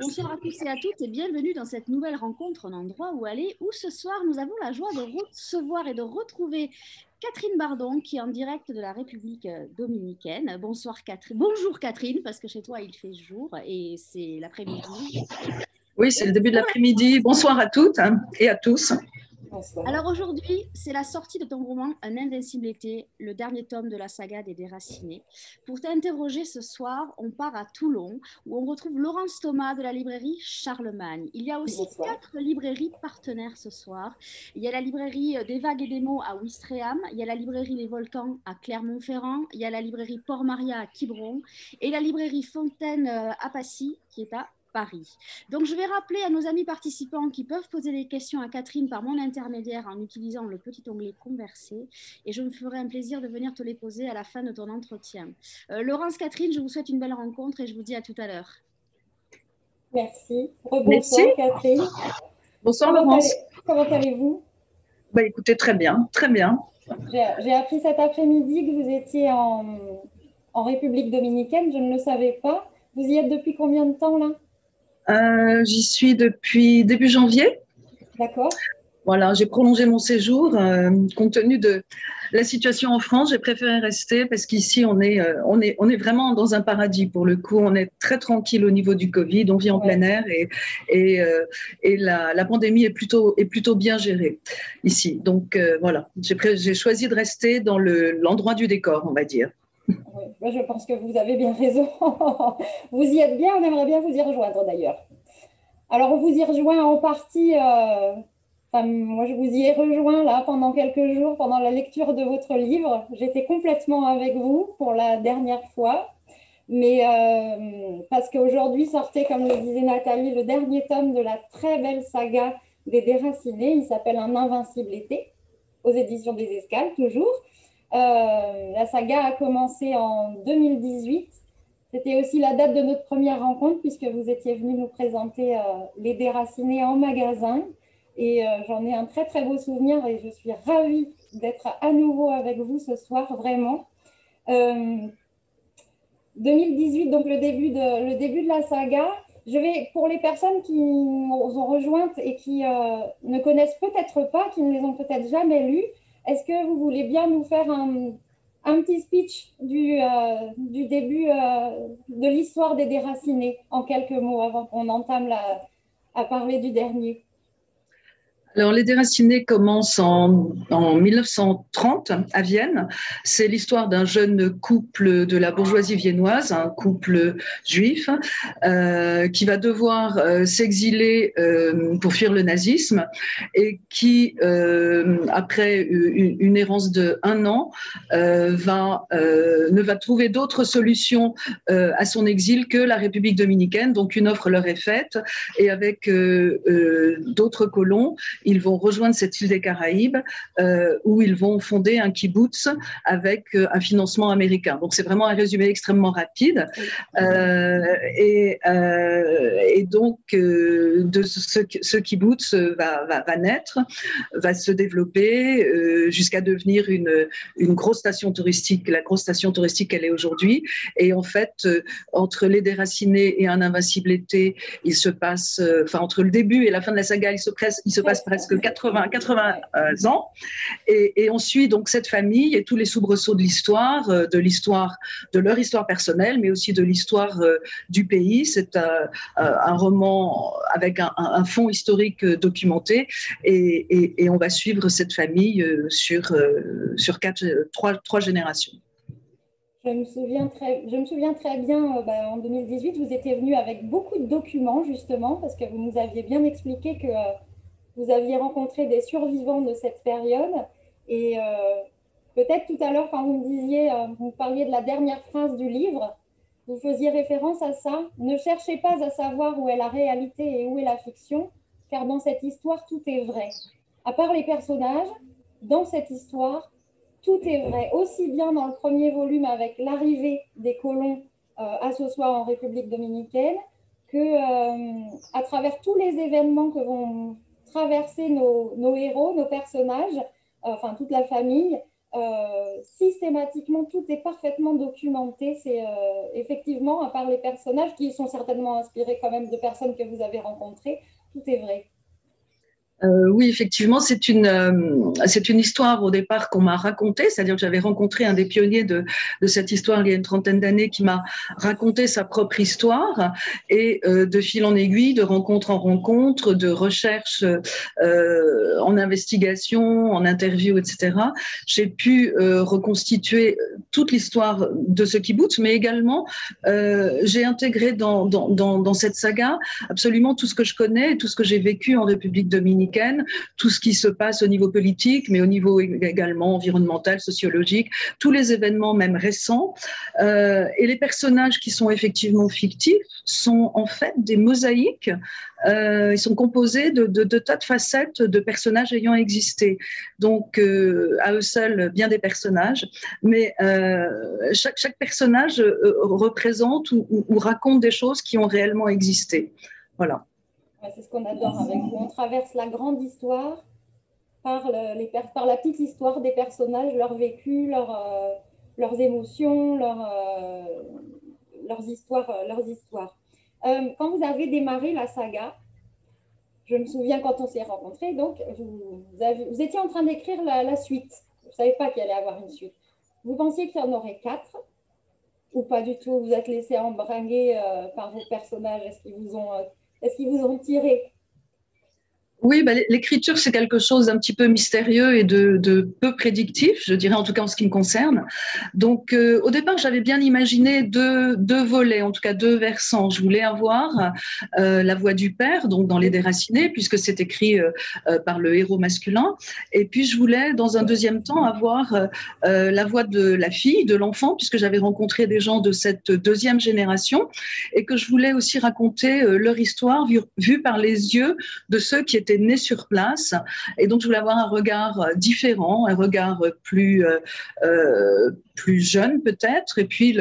Bonsoir à tous et à toutes et bienvenue dans cette nouvelle rencontre, un endroit où aller, où ce soir nous avons la joie de recevoir et de retrouver Catherine Bardon qui est en direct de la République dominicaine. Bonsoir Catherine, bonjour Catherine, parce que chez toi il fait jour et c'est l'après-midi. Oui, c'est le début de l'après-midi. Bonsoir à toutes et à tous. Bonsoir. Alors aujourd'hui, c'est la sortie de ton roman Un invincible été, le dernier tome de la saga des Déracinés. Pour t'interroger ce soir, on part à Toulon, où on retrouve Laurence Thomas de la librairie Charlemagne. Il y a aussi 4 librairies partenaires ce soir. Il y a la librairie des Vagues et des Mots à Ouistreham, il y a la librairie Les Volcans à Clermont-Ferrand, il y a la librairie Port-Maria à Quiberon et la librairie Fontaine à Passy, qui est à Paris. Donc, je vais rappeler à nos amis participants qui peuvent poser des questions à Catherine par mon intermédiaire en utilisant le petit onglet Converser et je me ferai un plaisir de venir te les poser à la fin de ton entretien. Laurence, Catherine, je vous souhaite une belle rencontre et je vous dis à tout à l'heure. Merci. Rebonsoir Catherine. Bonsoir Laurence. Comment allez-vous? Écoutez, très bien, très bien. J'ai appris cet après-midi que vous étiez en République dominicaine, je ne le savais pas. Vous y êtes depuis combien de temps là? J'y suis depuis début janvier. D'accord. Voilà, j'ai prolongé mon séjour. Compte tenu de la situation en France, j'ai préféré rester parce qu'ici, on est vraiment dans un paradis pour le coup. On est très tranquille au niveau du Covid, on vit en plein air et la pandémie est plutôt bien gérée ici. Donc voilà, j'ai choisi de rester dans l'endroit du décor, on va dire. Oui, je pense que vous avez bien raison. Vous y êtes bien, on aimerait bien vous y rejoindre d'ailleurs. Alors, on vous y rejoint en partie. Moi, je vous y ai rejoint là pendant quelques jours, pendant la lecture de votre livre. J'étais complètement avec vous pour la dernière fois. Mais parce qu'aujourd'hui sortait, comme le disait Nathalie, le dernier tome de la très belle saga des Déracinés. Il s'appelle Un invincible été, aux éditions des Escales, toujours. La saga a commencé en 2018. C'était aussi la date de notre première rencontre puisque vous étiez venu nous présenter les Déracinés en magasin. Et j'en ai un très très beau souvenir et je suis ravie d'être à nouveau avec vous ce soir, vraiment. 2018, donc le début de la saga. Je vais, pour les personnes qui nous ont rejointes et qui ne connaissent peut-être pas, qui ne les ont peut-être jamais lues, est-ce que vous voulez bien nous faire un petit speech du début de l'histoire des Déracinés en quelques mots avant qu'on entame à parler du dernier? Alors, Les Déracinés commencent en 1930 à Vienne. C'est l'histoire d'un jeune couple de la bourgeoisie viennoise, un couple juif, qui va devoir s'exiler pour fuir le nazisme et qui, après une errance de 1 an, ne va trouver d'autre solution à son exil que la République dominicaine. Donc, une offre leur est faite et avec d'autres colons, ils vont rejoindre cette île des Caraïbes où ils vont fonder un kibbutz avec un financement américain. Donc, c'est vraiment un résumé extrêmement rapide. Et donc, de ce kibbutz va naître, va se développer jusqu'à devenir une grosse station touristique, la grosse station touristique qu'elle est aujourd'hui. Et en fait, entre Les Déracinés et Un invincible été, il se passe, entre le début et la fin de la saga, il se passe presque 80 ans. Et on suit donc cette famille et tous les soubresauts de l'histoire, de leur histoire personnelle, mais aussi de l'histoire du pays. C'est un roman avec un fond historique documenté et on va suivre cette famille sur trois générations. Je me souviens très bien, en 2018, vous étiez venu avec beaucoup de documents, justement, parce que vous nous aviez bien expliqué que vous aviez rencontré des survivants de cette période. Et peut-être tout à l'heure, quand vous me disiez, vous parliez de la dernière phrase du livre, vous faisiez référence à ça. Ne cherchez pas à savoir où est la réalité et où est la fiction, car dans cette histoire, tout est vrai. À part les personnages, dans cette histoire, tout est vrai, aussi bien dans le premier volume avec l'arrivée des colons à Sosua en République dominicaine que à travers tous les événements que vont traverser nos héros, nos personnages, toute la famille, systématiquement, tout est parfaitement documenté. C'est effectivement, à part les personnages qui sont certainement inspirés quand même de personnes que vous avez rencontrées, tout est vrai. Oui, effectivement, c'est une histoire au départ qu'on m'a racontée, c'est-à-dire que j'avais rencontré un des pionniers de cette histoire il y a une trentaine d'années qui m'a raconté sa propre histoire et de fil en aiguille, de rencontre en rencontre, de recherche en investigation, en interview, etc. J'ai pu reconstituer toute l'histoire de ce kibbutz, mais également j'ai intégré dans cette saga absolument tout ce que je connais, tout ce que j'ai vécu en République dominicaine, tout ce qui se passe au niveau politique, mais au niveau également environnemental, sociologique, tous les événements même récents. Et les personnages qui sont effectivement fictifs sont en fait des mosaïques. Ils sont composés de tas de facettes de personnages ayant existé. Donc, à eux seuls, bien des personnages, mais chaque personnage représente ou raconte des choses qui ont réellement existé. Voilà. C'est ce qu'on adore avec vous. On traverse la grande histoire par la petite histoire des personnages, leur vécu, leurs émotions, leurs histoires. Quand vous avez démarré la saga, je me souviens quand on s'est rencontrés, donc vous étiez en train d'écrire la suite. Vous ne savez pas qu'il allait y avoir une suite. Vous pensiez qu'il y en aurait 4 ou pas du tout? Vous êtes laissé embringuer par vos personnages? Est-ce qu'ils vous ont tiré? Oui, bah, l'écriture, c'est quelque chose d'un petit peu mystérieux et de peu prédictif, je dirais en tout cas en ce qui me concerne. Donc, au départ, j'avais bien imaginé deux volets, en tout cas 2 versants. Je voulais avoir la voix du père, donc dans Les Déracinés, puisque c'est écrit par le héros masculin. Et puis, je voulais, dans un deuxième temps, avoir la voix de la fille, de l'enfant, puisque j'avais rencontré des gens de cette deuxième génération, et que je voulais aussi raconter leur histoire vue par les yeux de ceux qui étaient nés sur place. Et donc, je voulais avoir un regard différent, un regard plus jeune peut-être, et puis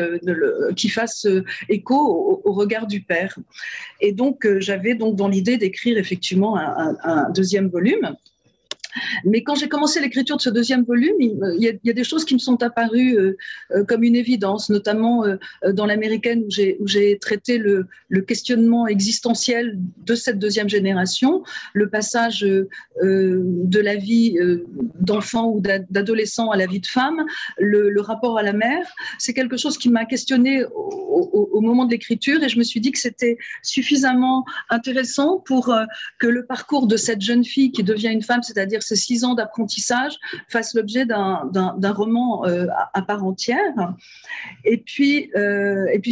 qui fasse écho au regard du père. Et donc, j'avais donc dans l'idée d'écrire effectivement un deuxième volume. Mais quand j'ai commencé l'écriture de ce deuxième volume, il y a des choses qui me sont apparues comme une évidence, notamment dans l'américaine où j'ai traité le questionnement existentiel de cette deuxième génération, le passage de la vie d'enfant ou d'adolescent à la vie de femme, le rapport à la mère. C'est quelque chose qui m'a questionnée au moment de l'écriture et je me suis dit que c'était suffisamment intéressant pour que le parcours de cette jeune fille qui devient une femme, c'est-à-dire ces 6 ans d'apprentissage, fasse l'objet d'un roman à part entière. Et puis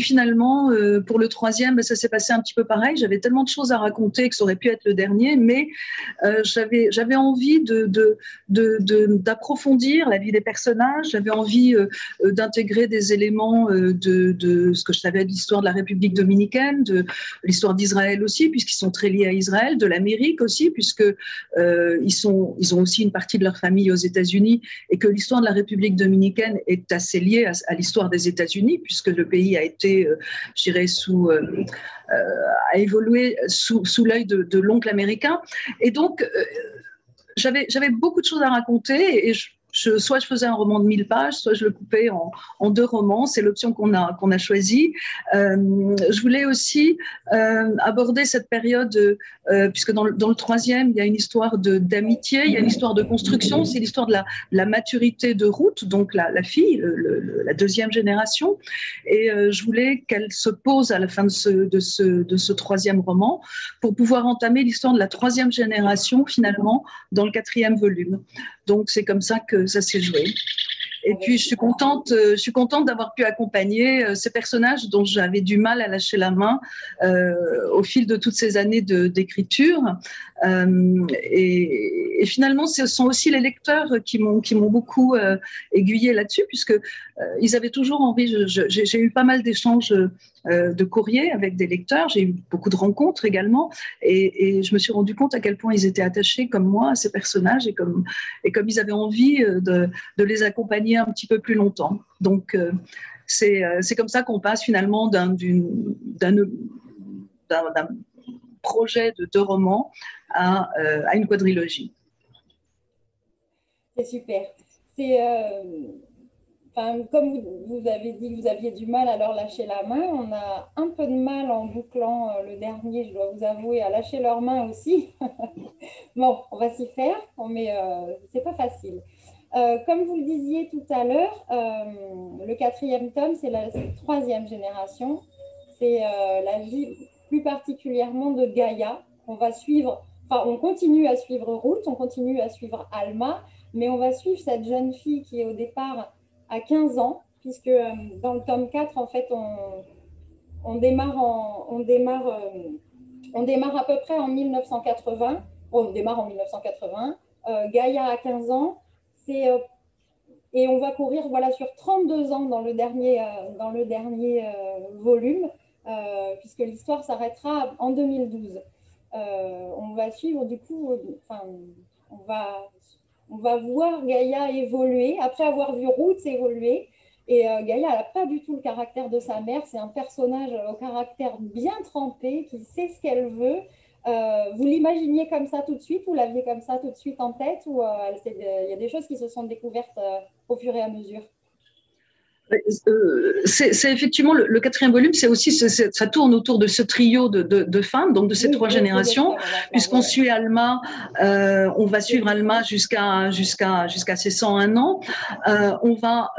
finalement, pour le troisième, ça s'est passé un petit peu pareil. J'avais tellement de choses à raconter que ça aurait pu être le dernier, mais j'avais envie d'approfondir la vie des personnages. J'avais envie d'intégrer des éléments de ce que je savais de l'histoire de la République dominicaine, de l'histoire d'Israël aussi, puisqu'ils sont très liés à Israël, de l'Amérique aussi, puisque ils ont aussi une partie de leur famille aux États-Unis et que l'histoire de la République dominicaine est assez liée à l'histoire des États-Unis, puisque le pays a été, je dirais, a évolué sous l'œil de l'oncle américain. Et donc, j'avais beaucoup de choses à raconter et soit je faisais un roman de 1000 pages, soit je le coupais en 2 romans. C'est l'option qu'on a choisie. Je voulais aussi aborder cette période, puisque dans le troisième, il y a une histoire d'amitié, il y a une histoire de construction, c'est l'histoire de la maturité de Ruth, donc la fille, la deuxième génération. Et je voulais qu'elle se pose à la fin de ce troisième roman pour pouvoir entamer l'histoire de la troisième génération, finalement, dans le 4e volume. Donc, c'est comme ça que ça s'est joué. Et puis, je suis contente d'avoir pu accompagner ces personnages dont j'avais du mal à lâcher la main au fil de toutes ces années d'écriture. Et finalement, ce sont aussi les lecteurs qui m'ont beaucoup aiguillé là-dessus, puisque ils avaient toujours envie. J'ai eu pas mal d'échanges de courriers avec des lecteurs. J'ai eu beaucoup de rencontres également, et je me suis rendu compte à quel point ils étaient attachés, comme moi, à ces personnages, et comme ils avaient envie de les accompagner un petit peu plus longtemps. Donc, c'est comme ça qu'on passe finalement d'un projet de 2 romans à une quadrilogie. C'est super. c'est comme vous avez dit que vous aviez du mal à leur lâcher la main, on a un peu de mal en bouclant le dernier, je dois vous avouer, à lâcher leurs mains aussi. Bon, on va s'y faire, mais c'est pas facile. Comme vous le disiez tout à l'heure, le 4e tome, c'est la 3e génération. C'est la vie plus particulièrement de Gaïa. On va suivre, on continue à suivre Ruth, on continue à suivre Alma, mais on va suivre cette jeune fille qui est au départ à 15 ans, puisque dans le tome 4, en fait, on démarre à peu près en 1980. On démarre en 1980. Gaïa a 15 ans. Et on va courir sur 32 ans dans le dernier volume, puisque l'histoire s'arrêtera en 2012. On va suivre, du coup, on va voir Gaïa évoluer, après avoir vu Ruth évoluer. Et Gaïa, elle n'a pas du tout le caractère de sa mère. C'est un personnage au caractère bien trempé, qui sait ce qu'elle veut. Vous l'imaginiez comme ça tout de suite? Vous l'aviez comme ça tout de suite en tête? Ou il y a des choses qui se sont découvertes au fur et à mesure? C'est effectivement le 4e volume, c'est aussi ça tourne autour de ce trio de femmes, donc de ces 3 générations, puisqu'on suit Alma, on va suivre Alma jusqu'à ses 101 ans, on va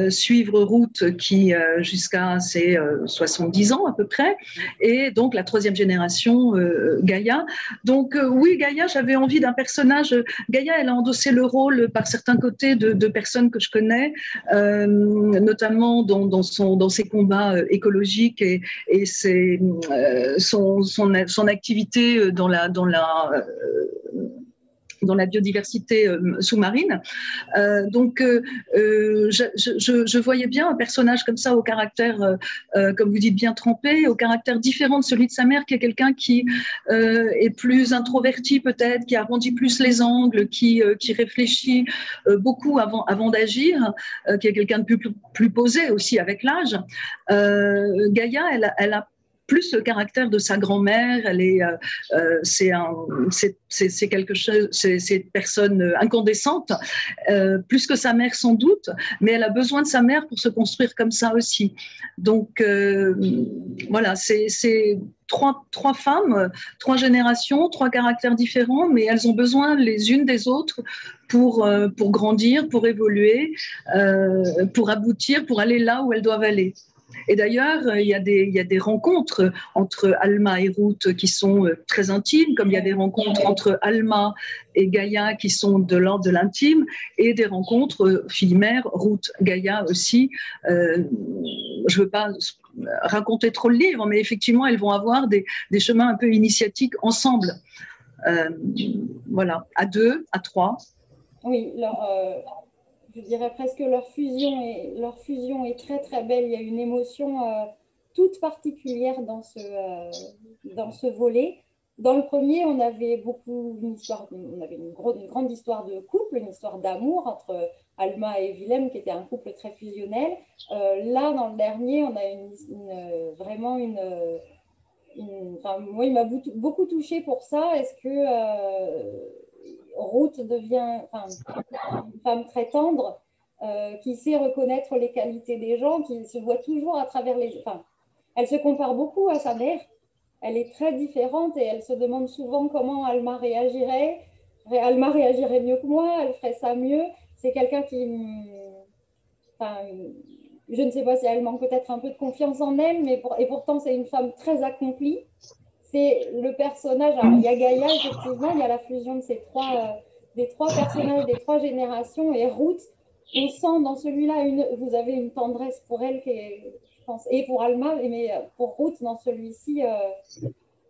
suivre Ruth qui jusqu'à ses 70 ans à peu près, et donc la 3e génération, Gaïa. Donc oui, Gaïa, j'avais envie d'un personnage. Gaïa, elle a endossé le rôle par certains côtés de personnes que je connais, notamment dans ses combats écologiques et son activité dans la biodiversité sous-marine. Donc, je voyais bien un personnage comme ça, au caractère, comme vous dites, bien trempé, au caractère différent de celui de sa mère, qui est quelqu'un qui est plus introverti peut-être, qui arrondit plus les angles, qui réfléchit beaucoup avant d'agir, qui est quelqu'un de plus posé aussi avec l'âge. Gaïa, elle a plus le caractère de sa grand-mère. Elle est, c'est quelque chose, c'est une personne incandescente, plus que sa mère sans doute, mais elle a besoin de sa mère pour se construire comme ça aussi. Donc voilà, c'est trois femmes, 3 générations, 3 caractères différents, mais elles ont besoin les unes des autres pour grandir, pour évoluer, pour aboutir, pour aller là où elles doivent aller. Et d'ailleurs, il y a des rencontres entre Alma et Ruth qui sont très intimes, comme il y a des rencontres entre Alma et Gaïa qui sont de l'ordre de l'intime, et des rencontres fille-mère, Ruth, Gaïa aussi. Je ne veux pas raconter trop le livre, mais effectivement, elles vont avoir des chemins un peu initiatiques ensemble. Voilà, à 2, à 3. Oui, je dirais presque leur fusion est très très belle. Il y a une émotion toute particulière dans ce volet. Dans le premier, on avait une grande histoire de couple, une histoire d'amour entre Alma et Willem, qui était un couple très fusionnel. Là, dans le dernier, on a vraiment moi, il m'a beaucoup touchée pour ça. Est-ce que Ruth devient une femme très tendre, qui sait reconnaître les qualités des gens, qui se voit toujours à travers elle se compare beaucoup à sa mère. Elle est très différente et elle se demande souvent comment Alma réagirait. Alma réagirait mieux que moi, elle ferait ça mieux. C'est quelqu'un qui... je ne sais pas si elle manque peut-être un peu de confiance en elle, et pourtant c'est une femme très accomplie. C'est le personnage... Alors, il y a Gaïa, effectivement, il y a la fusion de des 3 personnages, des 3 générations, et Ruth, on sent dans celui-là, vous avez une tendresse pour elle qui est... Et pour Alma, mais pour Ruth, dans celui-ci,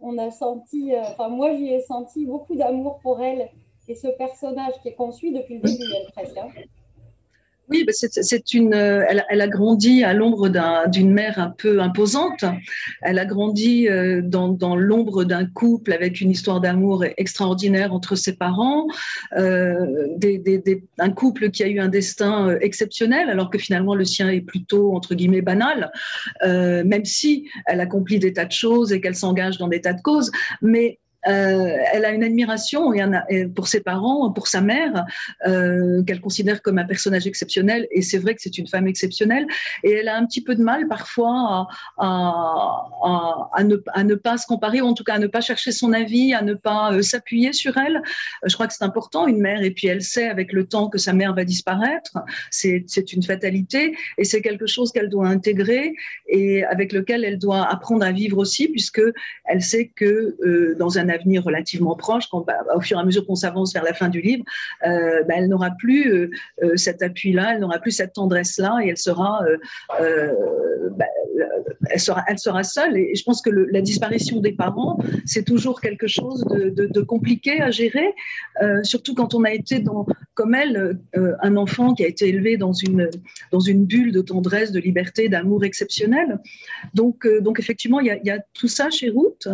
on a senti, moi j'y ai senti beaucoup d'amour pour elle et ce personnage qu'on suit depuis le début, elle, presque. Hein. Oui, elle a grandi à l'ombre d'une mère un peu imposante. Elle a grandi dans l'ombre d'un couple avec une histoire d'amour extraordinaire entre ses parents, un couple qui a eu un destin exceptionnel, alors que finalement le sien est plutôt, entre guillemets, banal, même si elle accomplit des tas de choses et qu'elle s'engage dans des tas de causes. Mais elle a une admiration pour ses parents, pour sa mère, qu'elle considère comme un personnage exceptionnel. Et c'est vrai que c'est une femme exceptionnelle. Et elle a un petit peu de mal parfois à ne pas se comparer, ou en tout cas à ne pas chercher son avis, à ne pas s'appuyer sur elle. Je crois que c'est important, une mère, et puis elle sait avec le temps que sa mère va disparaître. C'est une fatalité, et c'est quelque chose qu'elle doit intégrer et avec lequel elle doit apprendre à vivre aussi, puisque elle sait que dans un avenir relativement proche, au fur et à mesure qu'on s'avance vers la fin du livre, elle n'aura plus cet appui-là, elle n'aura plus cette tendresse-là, et elle sera seule. Et je pense que la disparition des parents, c'est toujours quelque chose de compliqué à gérer, surtout quand on a été comme elle, un enfant qui a été élevé dans une bulle de tendresse, de liberté, d'amour exceptionnel. Donc effectivement, il y a tout ça chez Ruth.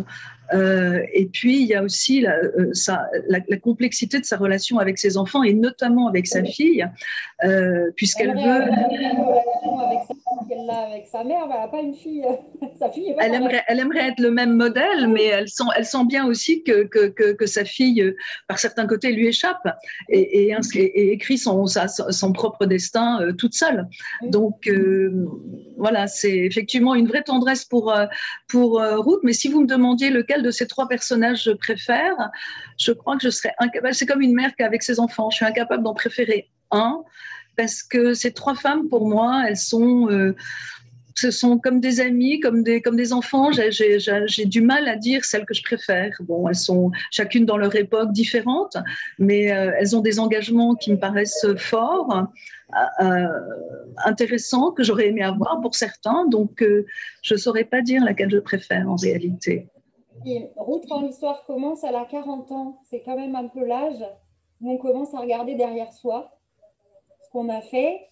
Et puis, il y a aussi la complexité de sa relation avec ses enfants, et notamment avec sa fille, puisqu'elle veut... Une relation avec sa fille qu'elle a avec sa mère, elle n'a pas une fille. Sa fille est pas elle aimerait être le même modèle, mais elle sent bien aussi que sa fille, par certains côtés, lui échappe et écrit son propre destin toute seule. Donc, voilà, c'est effectivement une vraie tendresse pour Ruth. Mais si vous me demandiez lequel de ces trois personnages je préfère, je crois que je serais incapable. C'est comme une mère qu'avec ses enfants. Je suis incapable d'en préférer un, parce que ces trois femmes, pour moi, ce sont comme des amis, comme des enfants. J'ai du mal à dire celles que je préfère. Bon, elles sont chacune dans leur époque différente, mais elles ont des engagements qui me paraissent forts, intéressants, que j'aurais aimé avoir pour certains. Donc, je ne saurais pas dire laquelle je préfère en réalité. Et Ruth, quand l'histoire commence, elle a 40 ans. C'est quand même un peu l'âge où on commence à regarder derrière soi ce qu'on a fait.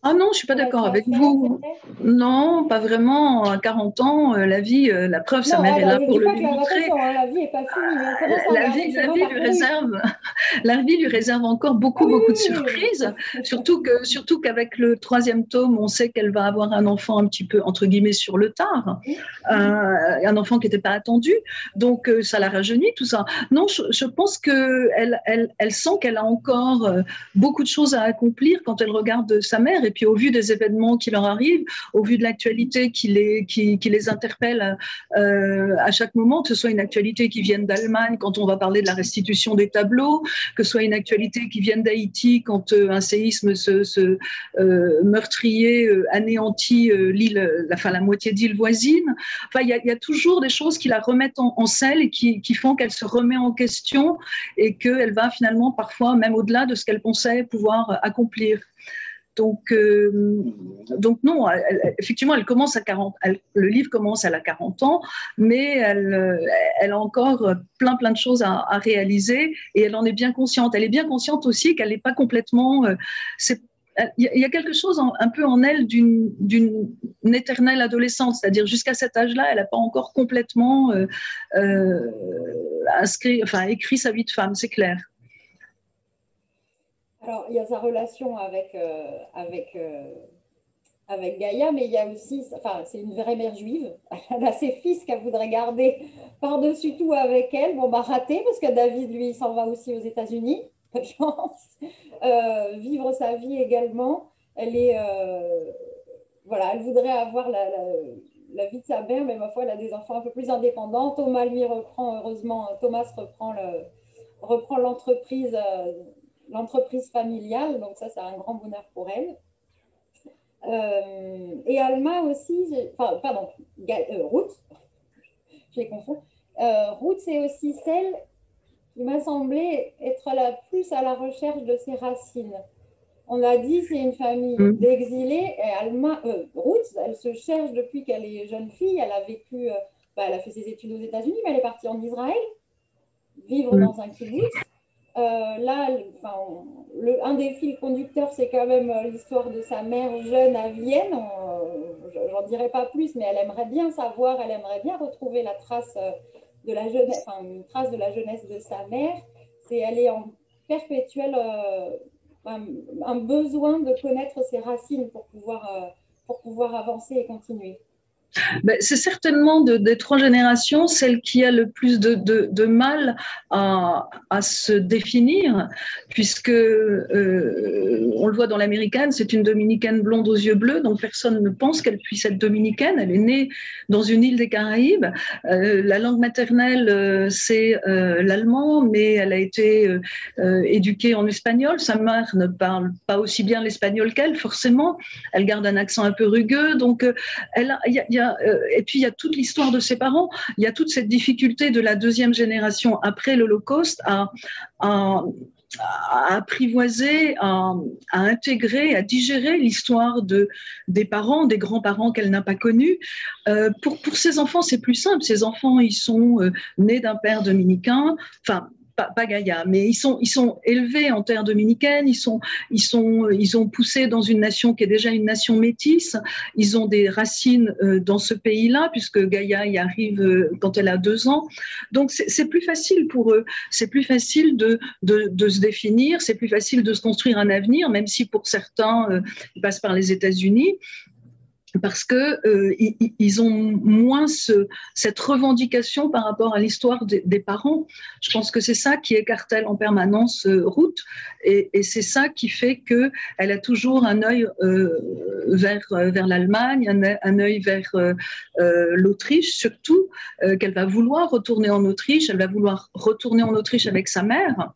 Ah non, je ne suis pas d'accord avec vous. Non, pas vraiment. À 40 ans, la vie, la preuve, sa mère est là pour le lui montrer. Attention, la vie n'est pas finie, mais on commence à regarder le chemin parcouru. La vie lui réserve encore beaucoup de surprises. Surtout qu'avec le troisième tome, on sait qu'elle va avoir un enfant un petit peu, entre guillemets, sur le tard. Un enfant qui n'était pas attendu. Donc, ça la rajeunit, tout ça. Non, je pense qu'elle sent qu'elle a encore beaucoup de choses à accomplir quand elle regarde sa mère. Et puis, au vu des événements qui leur arrivent, au vu de l'actualité qui les interpelle à chaque moment, que ce soit une actualité qui vienne d'Allemagne quand on va parler de la restitution des tableaux, que ce soit une actualité qui vienne d'Haïti quand un séisme meurtrier anéantit la moitié d'île voisine. Enfin, il y a toujours des choses qui la remettent en selle et qui font qu'elle se remet en question et qu'elle va finalement parfois même au-delà de ce qu'elle pensait pouvoir accomplir. Donc non, effectivement, elle commence à 40. Le livre commence, elle a 40 ans, mais elle a encore plein de choses à réaliser, et elle en est bien consciente. Elle est bien consciente aussi qu'elle n'est pas complètement... il y a quelque chose un peu en elle d'une éternelle adolescente, c'est-à-dire jusqu'à cet âge-là, elle n'a pas encore complètement écrit sa vie de femme, c'est clair. Alors, il y a sa relation avec Gaïa, mais il y a aussi, c'est une vraie mère juive. Elle a ses fils qu'elle voudrait garder par-dessus tout avec elle. Bon, raté, parce que David, lui, il s'en va aussi aux États-Unis. Pas de chance. Vivre sa vie également. Elle est, elle voudrait avoir la vie de sa mère, mais ma foi, elle a des enfants un peu plus indépendants. Thomas, lui, Thomas reprend l'entreprise familiale, donc ça, c'est un grand bonheur pour elle. Et Alma aussi, Ruth, j'ai confondu. Ruth, c'est aussi celle qui m'a semblé être la plus à la recherche de ses racines. On a dit, c'est une famille d'exilés. Et Ruth, elle se cherche depuis qu'elle est jeune fille. Elle a vécu, elle a fait ses études aux États-Unis, mais elle est partie en Israël, vivre dans un kibbutz. Un des fils conducteurs, c'est quand même l'histoire de sa mère jeune à Vienne. J'en dirai pas plus, mais elle aimerait bien savoir, elle aimerait bien retrouver la trace de la jeunesse, une trace de la jeunesse de sa mère. Elle est en perpétuel un besoin de connaître ses racines pour pouvoir avancer et continuer. Ben, c'est certainement des trois générations celle qui a le plus de mal à se définir, puisque on le voit dans l'américaine, c'est une dominicaine blonde aux yeux bleus, donc personne ne pense qu'elle puisse être dominicaine. Elle est née dans une île des Caraïbes. La langue maternelle, c'est l'allemand, mais elle a été éduquée en espagnol. Sa mère ne parle pas aussi bien l'espagnol qu'elle, forcément. Elle garde un accent un peu rugueux, donc et puis il y a toute l'histoire de ses parents, il y a toute cette difficulté de la deuxième génération après l'Holocauste à apprivoiser, à intégrer, à digérer l'histoire des parents, des grands-parents qu'elle n'a pas connus. Pour ses enfants, c'est plus simple. Ses enfants, ils sont nés d'un père dominicain, enfin, pas Gaïa, mais ils sont élevés en terre dominicaine, ils ont poussé dans une nation qui est déjà une nation métisse, ils ont des racines dans ce pays-là, puisque Gaïa y arrive quand elle a 2 ans. Donc c'est plus facile pour eux, c'est plus facile de se définir, c'est plus facile de se construire un avenir, même si pour certains, ils passent par les États-Unis, parce que ils ont moins cette revendication par rapport à l'histoire des parents. Je pense que c'est ça qui écartèle en permanence Ruth, et c'est ça qui fait que elle a toujours un œil vers l'Allemagne, un œil vers l'Autriche, surtout qu'elle va vouloir retourner en Autriche. Elle va vouloir retourner en Autriche avec sa mère,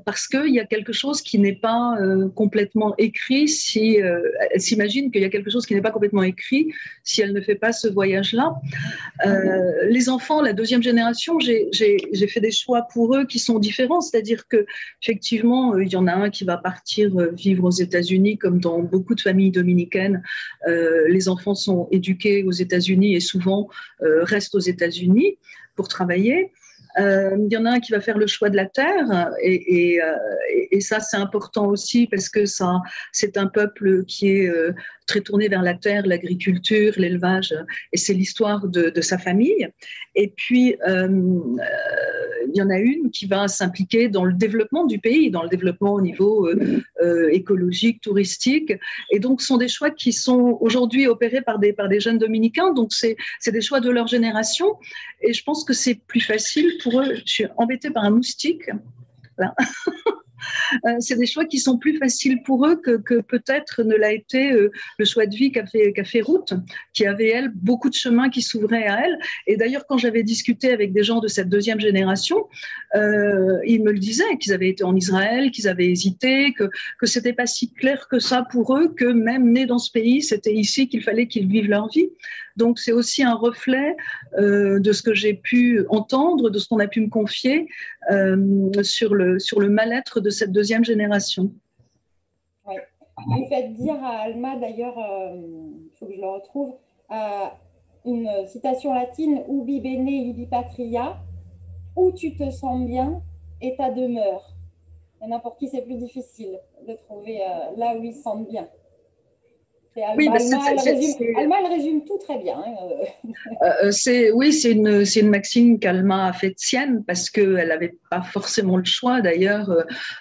parce qu'il y a quelque chose qui n'est pas complètement écrit. Si elle s'imagine qu'il y a quelque chose qui n'est pas complètement écrit si elle ne fait pas ce voyage-là. Les enfants, la deuxième génération, j'ai fait des choix pour eux qui sont différents, c'est-à-dire que effectivement, il y en a un qui va partir vivre aux États-Unis, comme dans beaucoup de familles dominicaines. Les enfants sont éduqués aux États-Unis et souvent restent aux États-Unis pour travailler. Il y en a un qui va faire le choix de la terre, et ça c'est important aussi, parce que ça, c'est un peuple qui est très tourné vers la terre, l'agriculture, l'élevage, et c'est l'histoire de sa famille. Et puis il y en a une qui va s'impliquer dans le développement du pays, dans le développement au niveau écologique, touristique, et donc ce sont des choix qui sont aujourd'hui opérés par des jeunes dominicains, donc c'est des choix de leur génération, et je pense que c'est plus facile pour eux. Je suis embêtée par un moustique. Là. C'est des choix qui sont plus faciles pour eux que peut-être ne l'a été le choix de vie qu'a fait Ruth, qui avait, elle, beaucoup de chemins qui s'ouvraient à elle. Et d'ailleurs, quand j'avais discuté avec des gens de cette deuxième génération, ils me le disaient, qu'ils avaient été en Israël, qu'ils avaient hésité, que c'était pas si clair que ça pour eux, que même nés dans ce pays, c'était ici qu'il fallait qu'ils vivent leur vie. Donc c'est aussi un reflet de ce que j'ai pu entendre, de ce qu'on a pu me confier sur le mal-être de cette deuxième génération. Oui. Vous faites dire à Alma, d'ailleurs, il faut que je le retrouve, une citation latine, ubi bene ibi patria, où tu te sens bien et ta demeure. Et n'importe qui, c'est plus difficile de trouver là où ils se sentent bien. Alma, oui, Alma, elle résume tout très bien. Oui, c'est une maxime qu'Alma a fait sienne, parce qu'elle n'avait pas forcément le choix, d'ailleurs,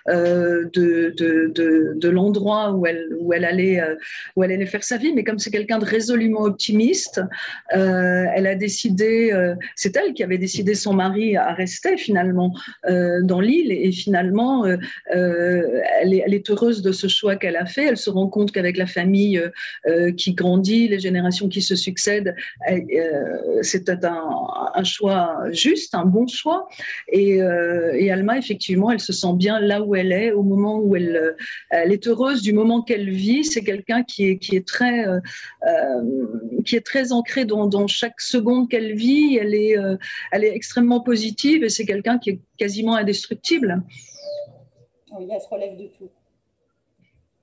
de l'endroit où elle allait faire sa vie. Mais comme c'est quelqu'un de résolument optimiste, elle a décidé, c'est elle qui avait décidé son mari à rester finalement dans l'île, et finalement, elle est heureuse de ce choix qu'elle a fait. Elle se rend compte qu'avec la famille qui grandit, les générations qui se succèdent, c'était un choix juste, un bon choix. Et Alma, effectivement, elle se sent bien là où elle est, au moment où elle est heureuse du moment qu'elle vit. C'est quelqu'un qui est très ancré dans chaque seconde qu'elle vit. Elle est extrêmement positive, et c'est quelqu'un qui est quasiment indestructible. Oui, elle se relève de tout.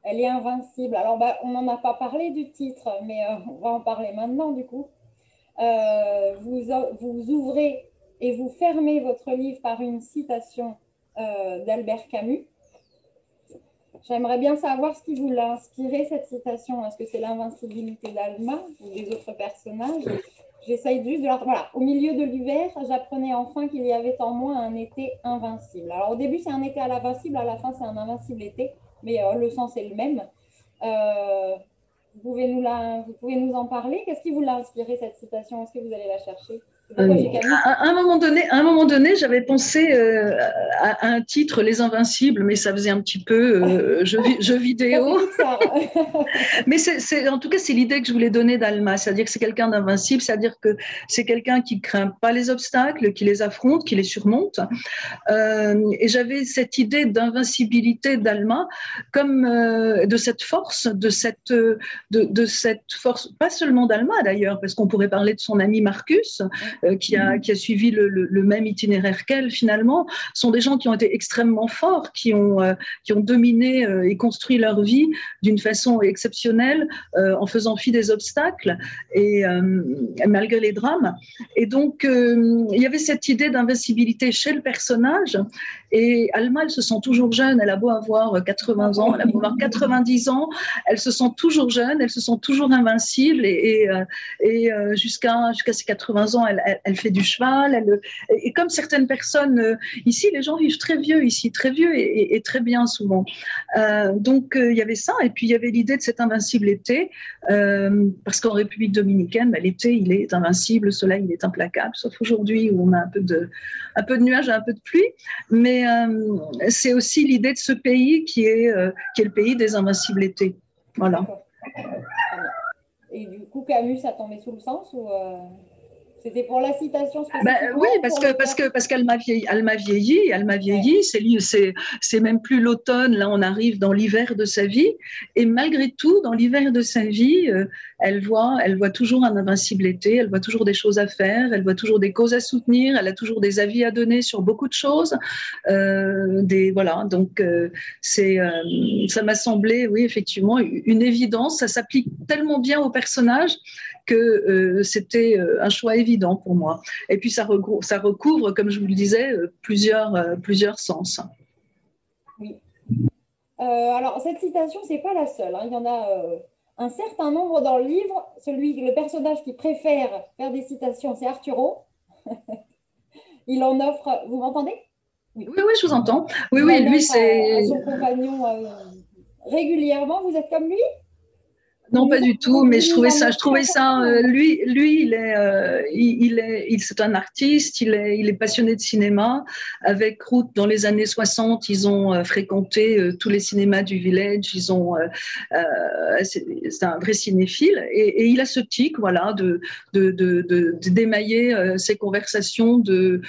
Elle est invincible. Alors, on n'en a pas parlé du titre, mais on va en parler maintenant, du coup. Vous ouvrez et vous fermez votre livre par une citation d'Albert Camus. J'aimerais bien savoir ce qui vous l'a inspiré, cette citation. Est-ce que c'est l'invincibilité d'Alma ou des autres personnages? J'essaye juste de voilà. Au milieu de l'hiver, j'apprenais enfin qu'il y avait en moi un été invincible. Alors, au début, c'est un été à l'invincible, à la fin, c'est un invincible été, mais le sens est le même. vous pouvez nous en parler? Qu'est-ce qui vous l'a inspiré, cette citation? Est-ce que vous allez la chercher? À un moment donné, j'avais pensé à un titre, Les Invincibles, mais ça faisait un petit peu jeu vidéo. Ça Mais en tout cas, c'est l'idée que je voulais donner d'Alma, c'est-à-dire que c'est quelqu'un d'invincible, c'est-à-dire que c'est quelqu'un qui ne craint pas les obstacles, qui les affronte, qui les surmonte. Et j'avais cette idée d'invincibilité d'Alma, comme de cette force, de cette force, pas seulement d'Alma d'ailleurs, parce qu'on pourrait parler de son ami Marcus, qui a suivi le même itinéraire qu'elle finalement, sont des gens qui ont été extrêmement forts, qui ont dominé et construit leur vie d'une façon exceptionnelle, en faisant fi des obstacles et malgré les drames. Et donc, il y avait cette idée d'invincibilité chez le personnage. Et Alma, elle se sent toujours jeune. Elle a beau avoir 80 ans, elle a beau avoir 90 ans, elle se sent toujours jeune, elle se sent toujours invincible. Et jusqu'à ses 80 ans, elle fait du cheval. Et comme certaines personnes ici, les gens vivent très vieux ici, très vieux et très bien souvent. Donc, il y avait ça. Et puis, il y avait l'idée de cette invincibilité, parce qu'en République dominicaine, l'été, il est invincible, le soleil, il est implacable, sauf aujourd'hui où on a un peu de nuages et un peu de pluie. Mais c'est aussi l'idée de ce pays qui est le pays des invincibilités. Voilà. Et du coup, Camus, ça tombait sous le sens ou c'était pour la citation spécifiquement? Oui, parce qu'elle m'a vieilli. C'est même plus l'automne. Là, on arrive dans l'hiver de sa vie. Et malgré tout, dans l'hiver de sa vie, elle voit toujours un invincibilité. Elle voit toujours des choses à faire. Elle voit toujours des causes à soutenir. Elle a toujours des avis à donner sur beaucoup de choses. Voilà. Donc, ça m'a semblé, oui, effectivement, une évidence. Ça s'applique tellement bien au personnage que c'était un choix évident pour moi. Et puis ça recouvre, comme je vous le disais, plusieurs sens. Oui. Alors, cette citation, ce n'est pas la seule. Il y en a un certain nombre dans le livre. Le personnage qui préfère faire des citations, c'est Arturo. Il en offre... Vous m'entendez? Oui, je vous entends. Oui, lui, c'est... son compagnon régulièrement. Vous êtes comme lui? Non, pas du tout, mais je trouvais ça, lui, c'est un artiste, il est passionné de cinéma. Avec Ruth, dans les années 60, ils ont fréquenté tous les cinémas du village. C'est un vrai cinéphile et il a ce tic, voilà, d'émailler ses conversations de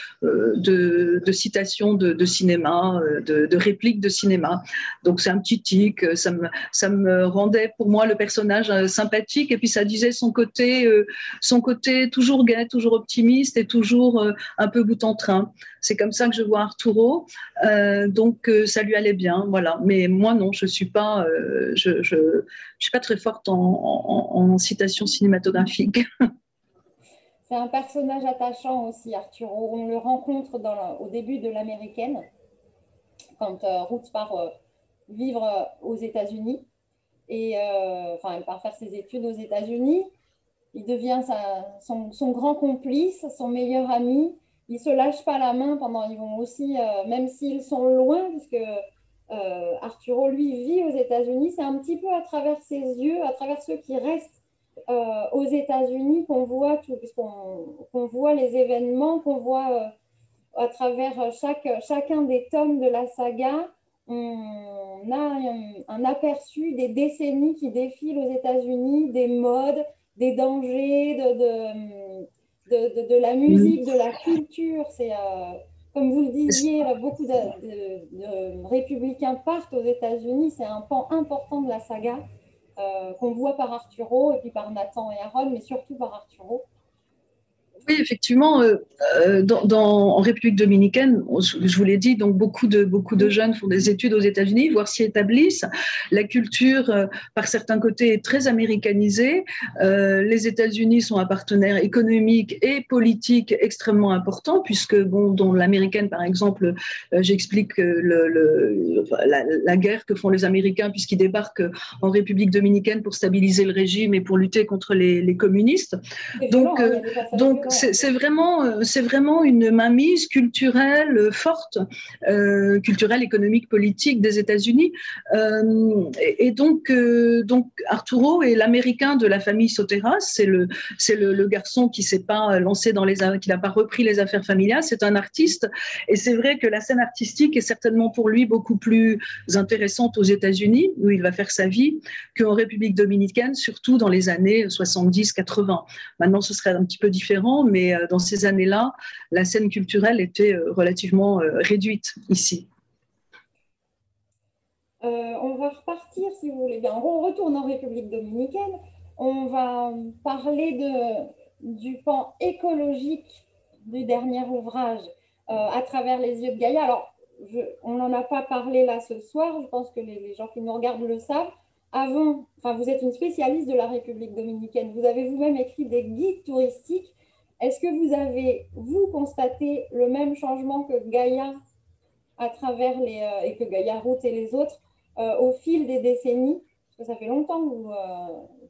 citations de cinéma, de répliques de cinéma. Donc c'est un petit tic, ça me rendait pour moi le personnage sympathique, et puis ça disait son côté toujours gai, toujours optimiste et toujours un peu bout en train. C'est comme ça que je vois Arturo, donc ça lui allait bien, voilà. Mais moi non, je suis pas très forte en citation cinématographique. C'est un personnage attachant aussi, Arturo. On le rencontre au début de l'Américaine, quand Ruth part vivre aux États-Unis. Et elle part faire ses études aux États-Unis. Il devient son grand complice, son meilleur ami. Ils ne se lâchent pas la main ils vont aussi, même s'ils sont loin, puisque Arturo, lui, vit aux États-Unis. C'est un petit peu à travers ses yeux, à travers ceux qui restent aux États-Unis qu'on voit tout, qu'on voit les événements, qu'on voit à travers chacun des tomes de la saga. On a un aperçu des décennies qui défilent aux États-Unis, des modes, des dangers, de la musique, de la culture. C'est, comme vous le disiez, beaucoup de républicains partent aux États-Unis. C'est un pan important de la saga qu'on voit par Arturo et puis par Nathan et Aaron, mais surtout par Arturo. Oui, effectivement, en République dominicaine, je vous l'ai dit, donc beaucoup de jeunes font des études aux États-Unis, voire s'y établissent. La culture, par certains côtés, est très américanisée. Les États-Unis sont un partenaire économique et politique extrêmement important, puisque, dans l'américaine, par exemple, j'explique la guerre que font les Américains, puisqu'ils débarquent en République dominicaine pour stabiliser le régime et pour lutter contre les communistes. Donc, c'est vraiment une mainmise culturelle forte, culturelle, économique, politique des États-Unis. Et donc Arturo est l'Américain de la famille Soteras. C'est le garçon qui s'est pas lancé qui n'a pas repris les affaires familiales. C'est un artiste. Et c'est vrai que la scène artistique est certainement pour lui beaucoup plus intéressante aux États-Unis, où il va faire sa vie, qu'en République dominicaine, surtout dans les années 70-80. Maintenant, ce serait un petit peu différent, mais dans ces années-là, la scène culturelle était relativement réduite ici. On va repartir, si vous voulez bien. On retourne en République dominicaine. On va parler du pan écologique du dernier ouvrage, à travers les yeux de Gaïa. Alors, on n'en a pas parlé là ce soir, je pense que les gens qui nous regardent le savent. Vous êtes une spécialiste de la République dominicaine. Vous avez vous-même écrit des guides touristiques. Est-ce que vous constatez le même changement que Gaïa à travers et que Gaïa Route et les autres au fil des décennies? Parce que ça fait longtemps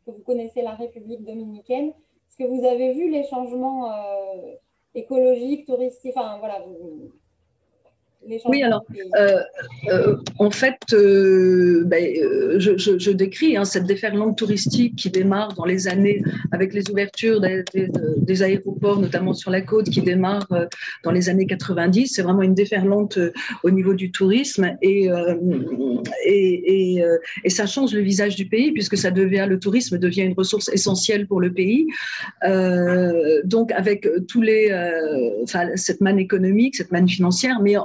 que vous connaissez la République dominicaine. Est-ce que vous avez vu les changements écologiques, touristiques, les changements? Oui, alors, en fait, je décris cette déferlante touristique qui démarre dans les années, avec les ouvertures des aéroports, notamment sur la côte, qui démarre dans les années 90. C'est vraiment une déferlante au niveau du tourisme et ça change le visage du pays, puisque le tourisme devient une ressource essentielle pour le pays. Donc, avec cette manne économique, cette manne financière, mais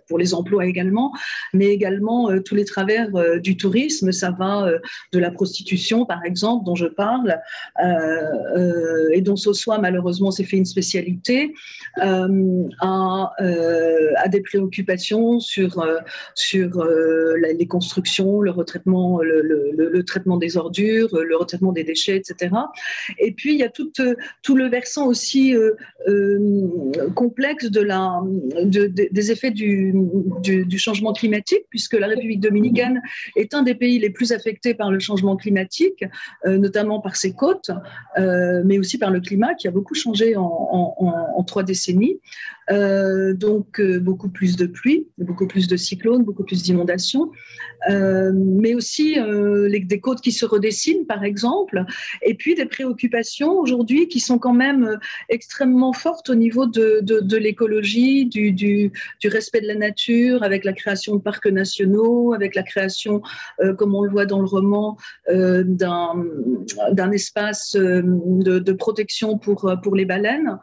pour les emplois également, mais également tous les travers du tourisme. Ça va de la prostitution, par exemple, dont je parle, et dont Sosua, malheureusement, s'est fait une spécialité, à des préoccupations sur les constructions, le retraitement, le traitement des ordures, le retraitement des déchets, etc. Et puis, il y a tout le versant aussi complexe des effets du changement climatique, puisque la République dominicaine est un des pays les plus affectés par le changement climatique, notamment par ses côtes, mais aussi par le climat qui a beaucoup changé en 3 décennies. Donc, beaucoup plus de pluie, beaucoup plus de cyclones, beaucoup plus d'inondations, mais aussi des côtes qui se redessinent, par exemple, et puis des préoccupations aujourd'hui qui sont quand même extrêmement fortes au niveau de l'écologie, du respect de la nature, avec la création de parcs nationaux, avec la création, comme on le voit dans le roman, d'un espace de protection pour les baleines.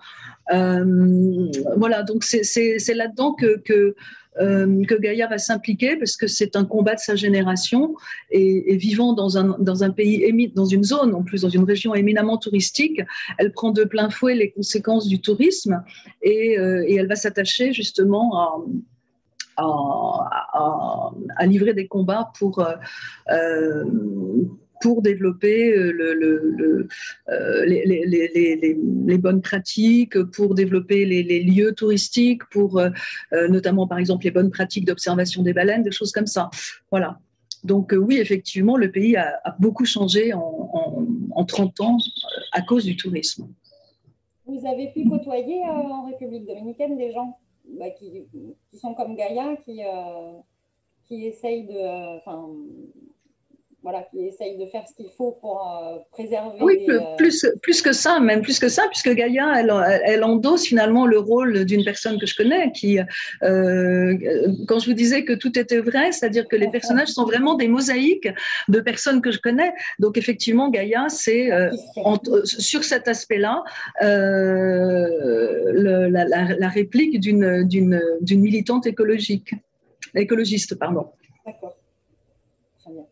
Voilà, donc c'est là-dedans que Gaïa va s'impliquer, parce que c'est un combat de sa génération, et vivant dans un pays, dans une zone, en plus dans une région éminemment touristique, elle prend de plein fouet les conséquences du tourisme, et elle va s'attacher justement à livrer des combats pour développer les bonnes pratiques, pour développer les lieux touristiques, pour notamment, par exemple, les bonnes pratiques d'observation des baleines, des choses comme ça. Voilà. Donc oui, effectivement, le pays a beaucoup changé en 30 ans à cause du tourisme. Vous avez pu côtoyer en République dominicaine des gens qui sont comme Gaïa, qui essayent qui essaye de faire ce qu'il faut pour préserver. Oui, plus que ça, puisque Gaïa, elle endosse finalement le rôle d'une personne que je connais, qui, quand je vous disais que tout était vrai, c'est-à-dire que les personnages sont vraiment des mosaïques de personnes que je connais. Donc effectivement, Gaïa, c'est sur cet aspect-là la réplique d'une militante écologiste, pardon. D'accord. Très bien.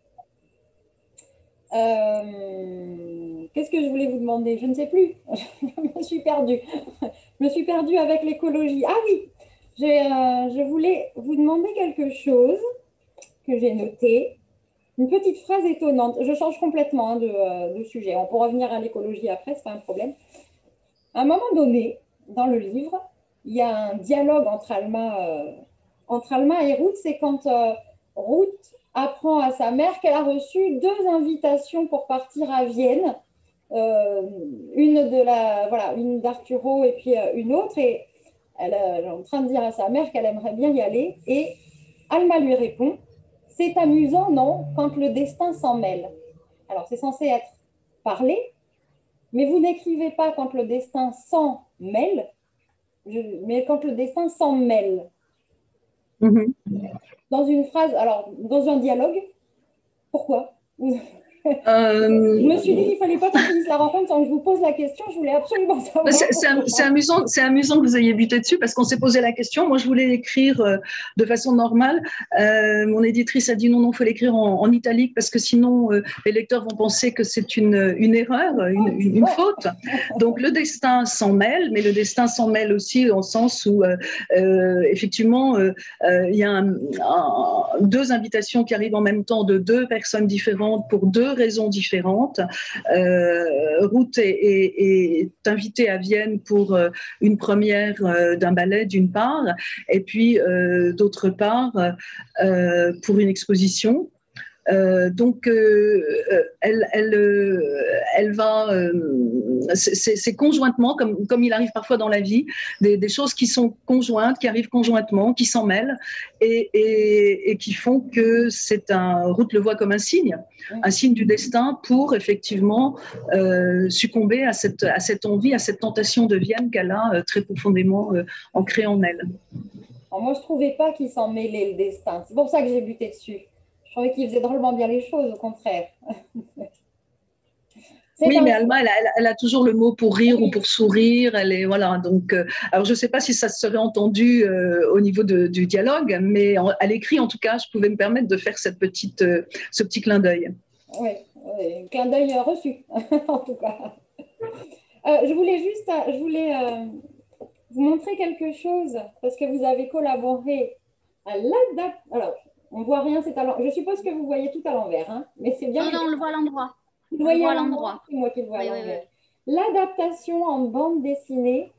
Qu'est-ce que je voulais vous demander? Je ne sais plus. Je me suis perdue. Je me suis perdue avec l'écologie. Ah oui, je voulais vous demander quelque chose que j'ai noté. Une petite phrase étonnante. Je change complètement de sujet. On peut revenir à l'écologie après, ce n'est pas un problème. À un moment donné, dans le livre, il y a un dialogue entre Alma et Ruth. C'est quand Ruth apprend à sa mère qu'elle a reçu 2 invitations pour partir à Vienne une d'Arturo et puis une autre, et elle est en train de dire à sa mère qu'elle aimerait bien y aller, et Alma lui répond, c'est amusant, non, quand le destin s'en mêle. Alors, c'est censé être parlé, mais vous n'écrivez pas quand le destin s'en mêle, mais quand le destin s'en mêle. Mhm. Dans une phrase, alors, dans un dialogue, pourquoi? Je me suis dit qu'il ne fallait pas qu'on finisse la rencontre sans que je vous pose la question. Je voulais absolument savoir. C'est amusant que vous ayez buté dessus parce qu'on s'est posé la question. Moi, je voulais l'écrire de façon normale. Mon éditrice a dit non, il faut l'écrire en italique parce que sinon, les lecteurs vont penser que c'est une erreur, une faute. Donc, le destin s'en mêle, mais le destin s'en mêle aussi en sens où, effectivement, il y a deux invitations qui arrivent en même temps de deux personnes différentes pour deux raisons différentes. Ruth est invitée à Vienne pour une première d'un ballet d'une part, et puis d'autre part pour une exposition. Donc, elle va, c'est conjointement, comme il arrive parfois dans la vie, des choses qui sont conjointes, qui arrivent conjointement, qui s'en mêlent et qui font que Ruth le voit comme un signe du destin pour effectivement succomber à cette envie, à cette tentation de Vienne qu'elle a très profondément ancrée en elle. Alors moi, je ne trouvais pas qu'il s'en mêlait le destin. C'est pour ça que j'ai buté dessus. Je trouvais qu'il faisait drôlement bien les choses, au contraire. Oui, mais Alma, elle a toujours le mot pour rire ou pour sourire. Elle est, voilà, donc, alors, je ne sais pas si ça se serait entendu au niveau du dialogue, mais à l'écrit, en tout cas, je pouvais me permettre de faire ce petit clin d'œil. Oui, clin d'œil reçu, en tout cas. Je voulais vous montrer quelque chose, parce que vous avez collaboré à l'adaptation. Alors, on ne voit rien, c'est à l'envers. Je suppose que vous voyez tout à l'envers, hein, mais c'est bien. Non, on le voit à l'endroit. Vous le voyez à l'endroit. C'est moi qui le vois à l'envers. L'adaptation en bande dessinée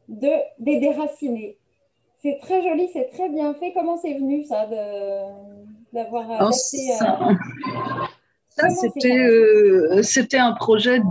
des Déracinés. C'est très joli, c'est très bien fait. Comment c'est venu, ça, d'avoir adapté Ça, c'était un projet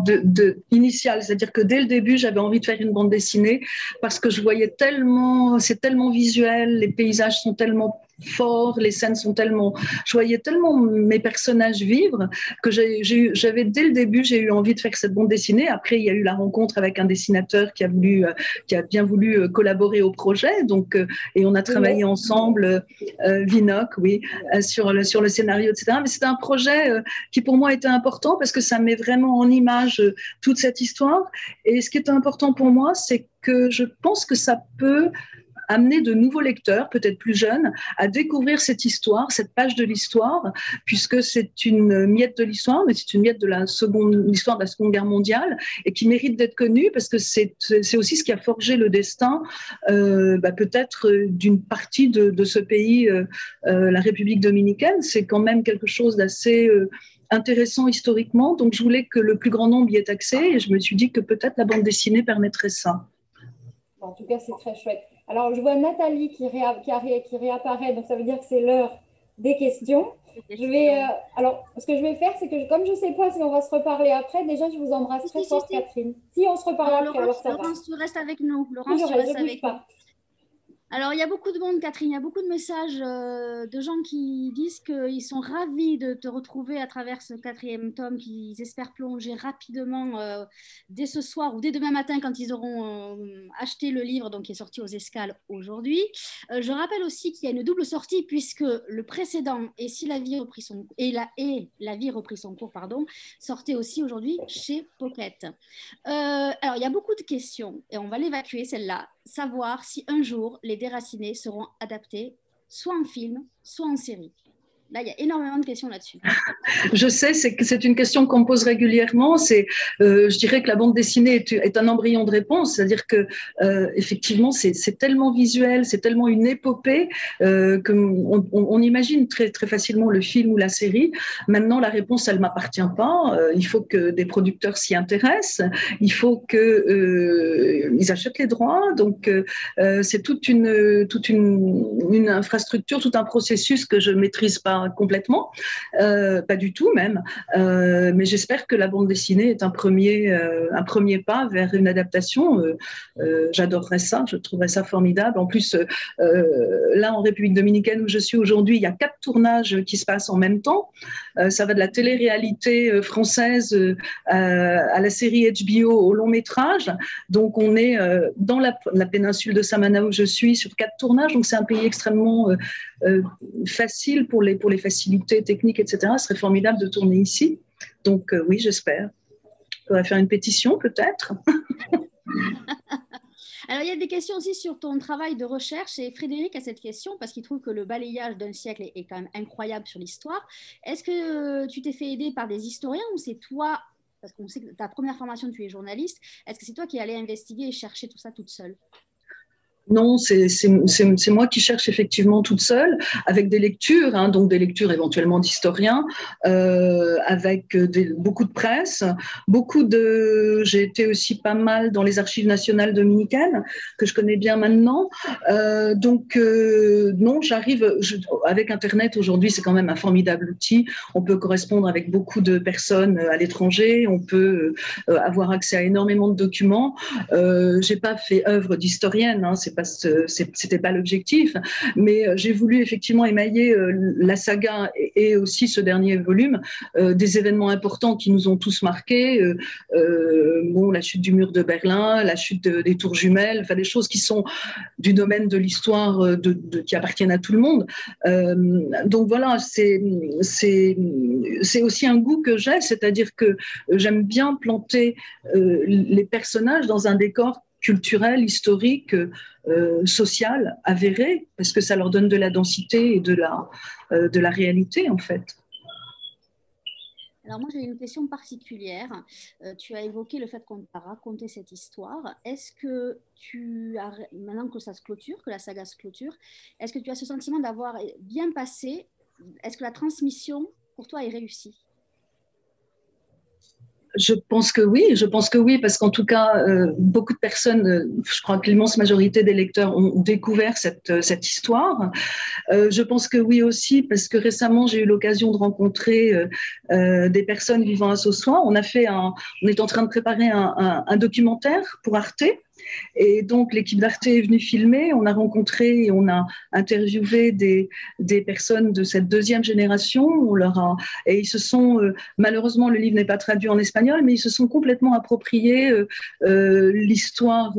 initial, c'est-à-dire que dès le début, j'avais envie de faire une bande dessinée parce que je voyais tellement, c'est tellement visuel, les paysages sont tellement forts, les scènes sont tellement, je voyais tellement mes personnages vivre que j'avais dès le début, j'ai eu envie de faire cette bande dessinée. Après, il y a eu la rencontre avec un dessinateur qui a bien voulu collaborer au projet, donc et on a travaillé ensemble, Vinoc, oui, sur le scénario, etc. Mais c'était un projet qui pour moi était important parce que ça met vraiment en image toute cette histoire. Et ce qui est important pour moi, c'est que je pense que ça peut amener de nouveaux lecteurs, peut-être plus jeunes, à découvrir cette histoire, cette page de l'histoire, puisque c'est une miette de l'histoire, mais c'est une miette de l'histoire de la Seconde Guerre mondiale, et qui mérite d'être connue, parce que c'est aussi ce qui a forgé le destin, peut-être d'une partie de ce pays, la République dominicaine. C'est quand même quelque chose d'assez intéressant historiquement, donc je voulais que le plus grand nombre y ait accès, et je me suis dit que peut-être la bande dessinée permettrait ça. En tout cas, c'est très chouette. Alors, je vois Nathalie qui réapparaît, donc ça veut dire que c'est l'heure des questions. Alors, ce que je vais faire, c'est que comme je ne sais pas si on va se reparler après, déjà, je vous embrasse très fort, Catherine. Si on se reparle après, alors ça va. Laurence, tu restes avec nous. Laurence, tu restes avec nous. Alors, il y a beaucoup de monde, Catherine, il y a beaucoup de messages de gens qui disent qu'ils sont ravis de te retrouver à travers ce 4e tome, qu'ils espèrent plonger rapidement dès ce soir ou dès demain matin quand ils auront acheté le livre donc, qui est sorti aux escales aujourd'hui. Je rappelle aussi qu'il y a une double sortie puisque le précédent, Et si la vie reprit son cours, la vie reprit son cours, pardon, sortait aussi aujourd'hui chez Pocket. Alors, il y a beaucoup de questions et on va l'évacuer celle-là. Savoir si un jour les Déracinés seront adaptés soit en film, soit en série. Là, il y a énormément de questions là-dessus. Je sais, c'est une question qu'on me pose régulièrement. Je dirais que la bande dessinée est un embryon de réponse, c'est-à-dire que effectivement, c'est tellement visuel, c'est tellement une épopée qu'on imagine très très facilement le film ou la série. Maintenant, la réponse, elle m'appartient pas. Il faut que des producteurs s'y intéressent. Il faut que ils achètent les droits. Donc, c'est toute une infrastructure, tout un processus que je maîtrise pas ça complètement, pas du tout même, mais j'espère que la bande dessinée est un premier pas vers une adaptation. J'adorerais ça, je trouverais ça formidable. En plus, là, en République dominicaine où je suis aujourd'hui, il y a 4 tournages qui se passent en même temps. Ça va de la télé-réalité française à la série HBO au long métrage. Donc, on est dans la péninsule de Samana où je suis sur 4 tournages. Donc, c'est un pays extrêmement facile pour les facilités techniques, etc. Ce serait formidable de tourner ici. Donc, oui, j'espère. On pourrait faire une pétition, peut-être. Alors, il y a des questions aussi sur ton travail de recherche et Frédéric a cette question parce qu'il trouve que le balayage d'un siècle est quand même incroyable sur l'histoire. Est-ce que tu t'es fait aider par des historiens ou c'est toi, parce qu'on sait que ta première formation, tu es journaliste, est-ce que c'est toi qui es allé investiguer et chercher tout ça toute seule? Non, c'est moi qui cherche effectivement toute seule, avec des lectures, hein, donc des lectures éventuellement d'historiens, avec beaucoup de presse, j'ai été aussi pas mal dans les archives nationales dominicaines, que je connais bien maintenant. Non, avec Internet aujourd'hui, c'est quand même un formidable outil. On peut correspondre avec beaucoup de personnes à l'étranger, on peut avoir accès à énormément de documents. J'ai pas fait œuvre d'historienne, hein, c'était pas l'objectif, mais j'ai voulu effectivement émailler la saga et aussi ce dernier volume des événements importants qui nous ont tous marqués. La chute du mur de Berlin, la chute des tours jumelles, enfin des choses qui sont du domaine de l'histoire qui appartiennent à tout le monde. Donc voilà, c'est aussi un goût que j'ai, c'est-à-dire que j'aime bien planter les personnages dans un décor culturel, historique, social, avéré, parce que ça leur donne de la densité et de la réalité, en fait. Alors moi, j'ai une question particulière. Tu as évoqué le fait qu'on t'a raconté cette histoire. Est-ce que maintenant que ça se clôture, que la saga se clôture, est-ce que tu as ce sentiment d'avoir bien passé? Est-ce que la transmission, pour toi, est réussie? Je pense que oui, parce qu'en tout cas, beaucoup de personnes, je crois que l'immense majorité des lecteurs ont découvert cette histoire. Je pense que oui aussi, parce que récemment, j'ai eu l'occasion de rencontrer des personnes vivant à Sossois. On est en train de préparer un documentaire pour Arte. Et donc, l'équipe d'Arte est venue filmer. On a rencontré et on a interviewé des personnes de cette deuxième génération. Et ils se sont, malheureusement, le livre n'est pas traduit en espagnol, mais ils se sont complètement appropriés l'histoire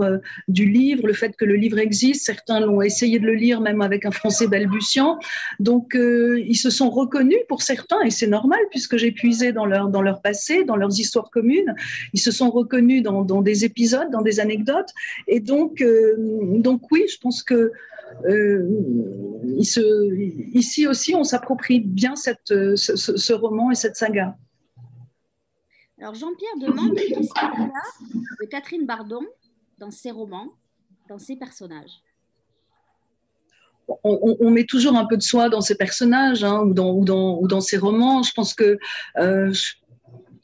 du livre, le fait que le livre existe. Certains l'ont essayé de le lire, même avec un français balbutiant. Donc, ils se sont reconnus pour certains, et c'est normal, puisque j'ai puisé dans leur passé, dans leurs histoires communes. Ils se sont reconnus dans des épisodes, dans des anecdotes. Et donc oui, je pense que ici aussi, on s'approprie bien ce roman et cette saga. Alors Jean-Pierre demande qu'est-ce qu'il y a de Catherine Bardon dans ses romans, dans ses personnages? On met toujours un peu de soi dans ces personnages, hein, ou dans ces romans. Je pense que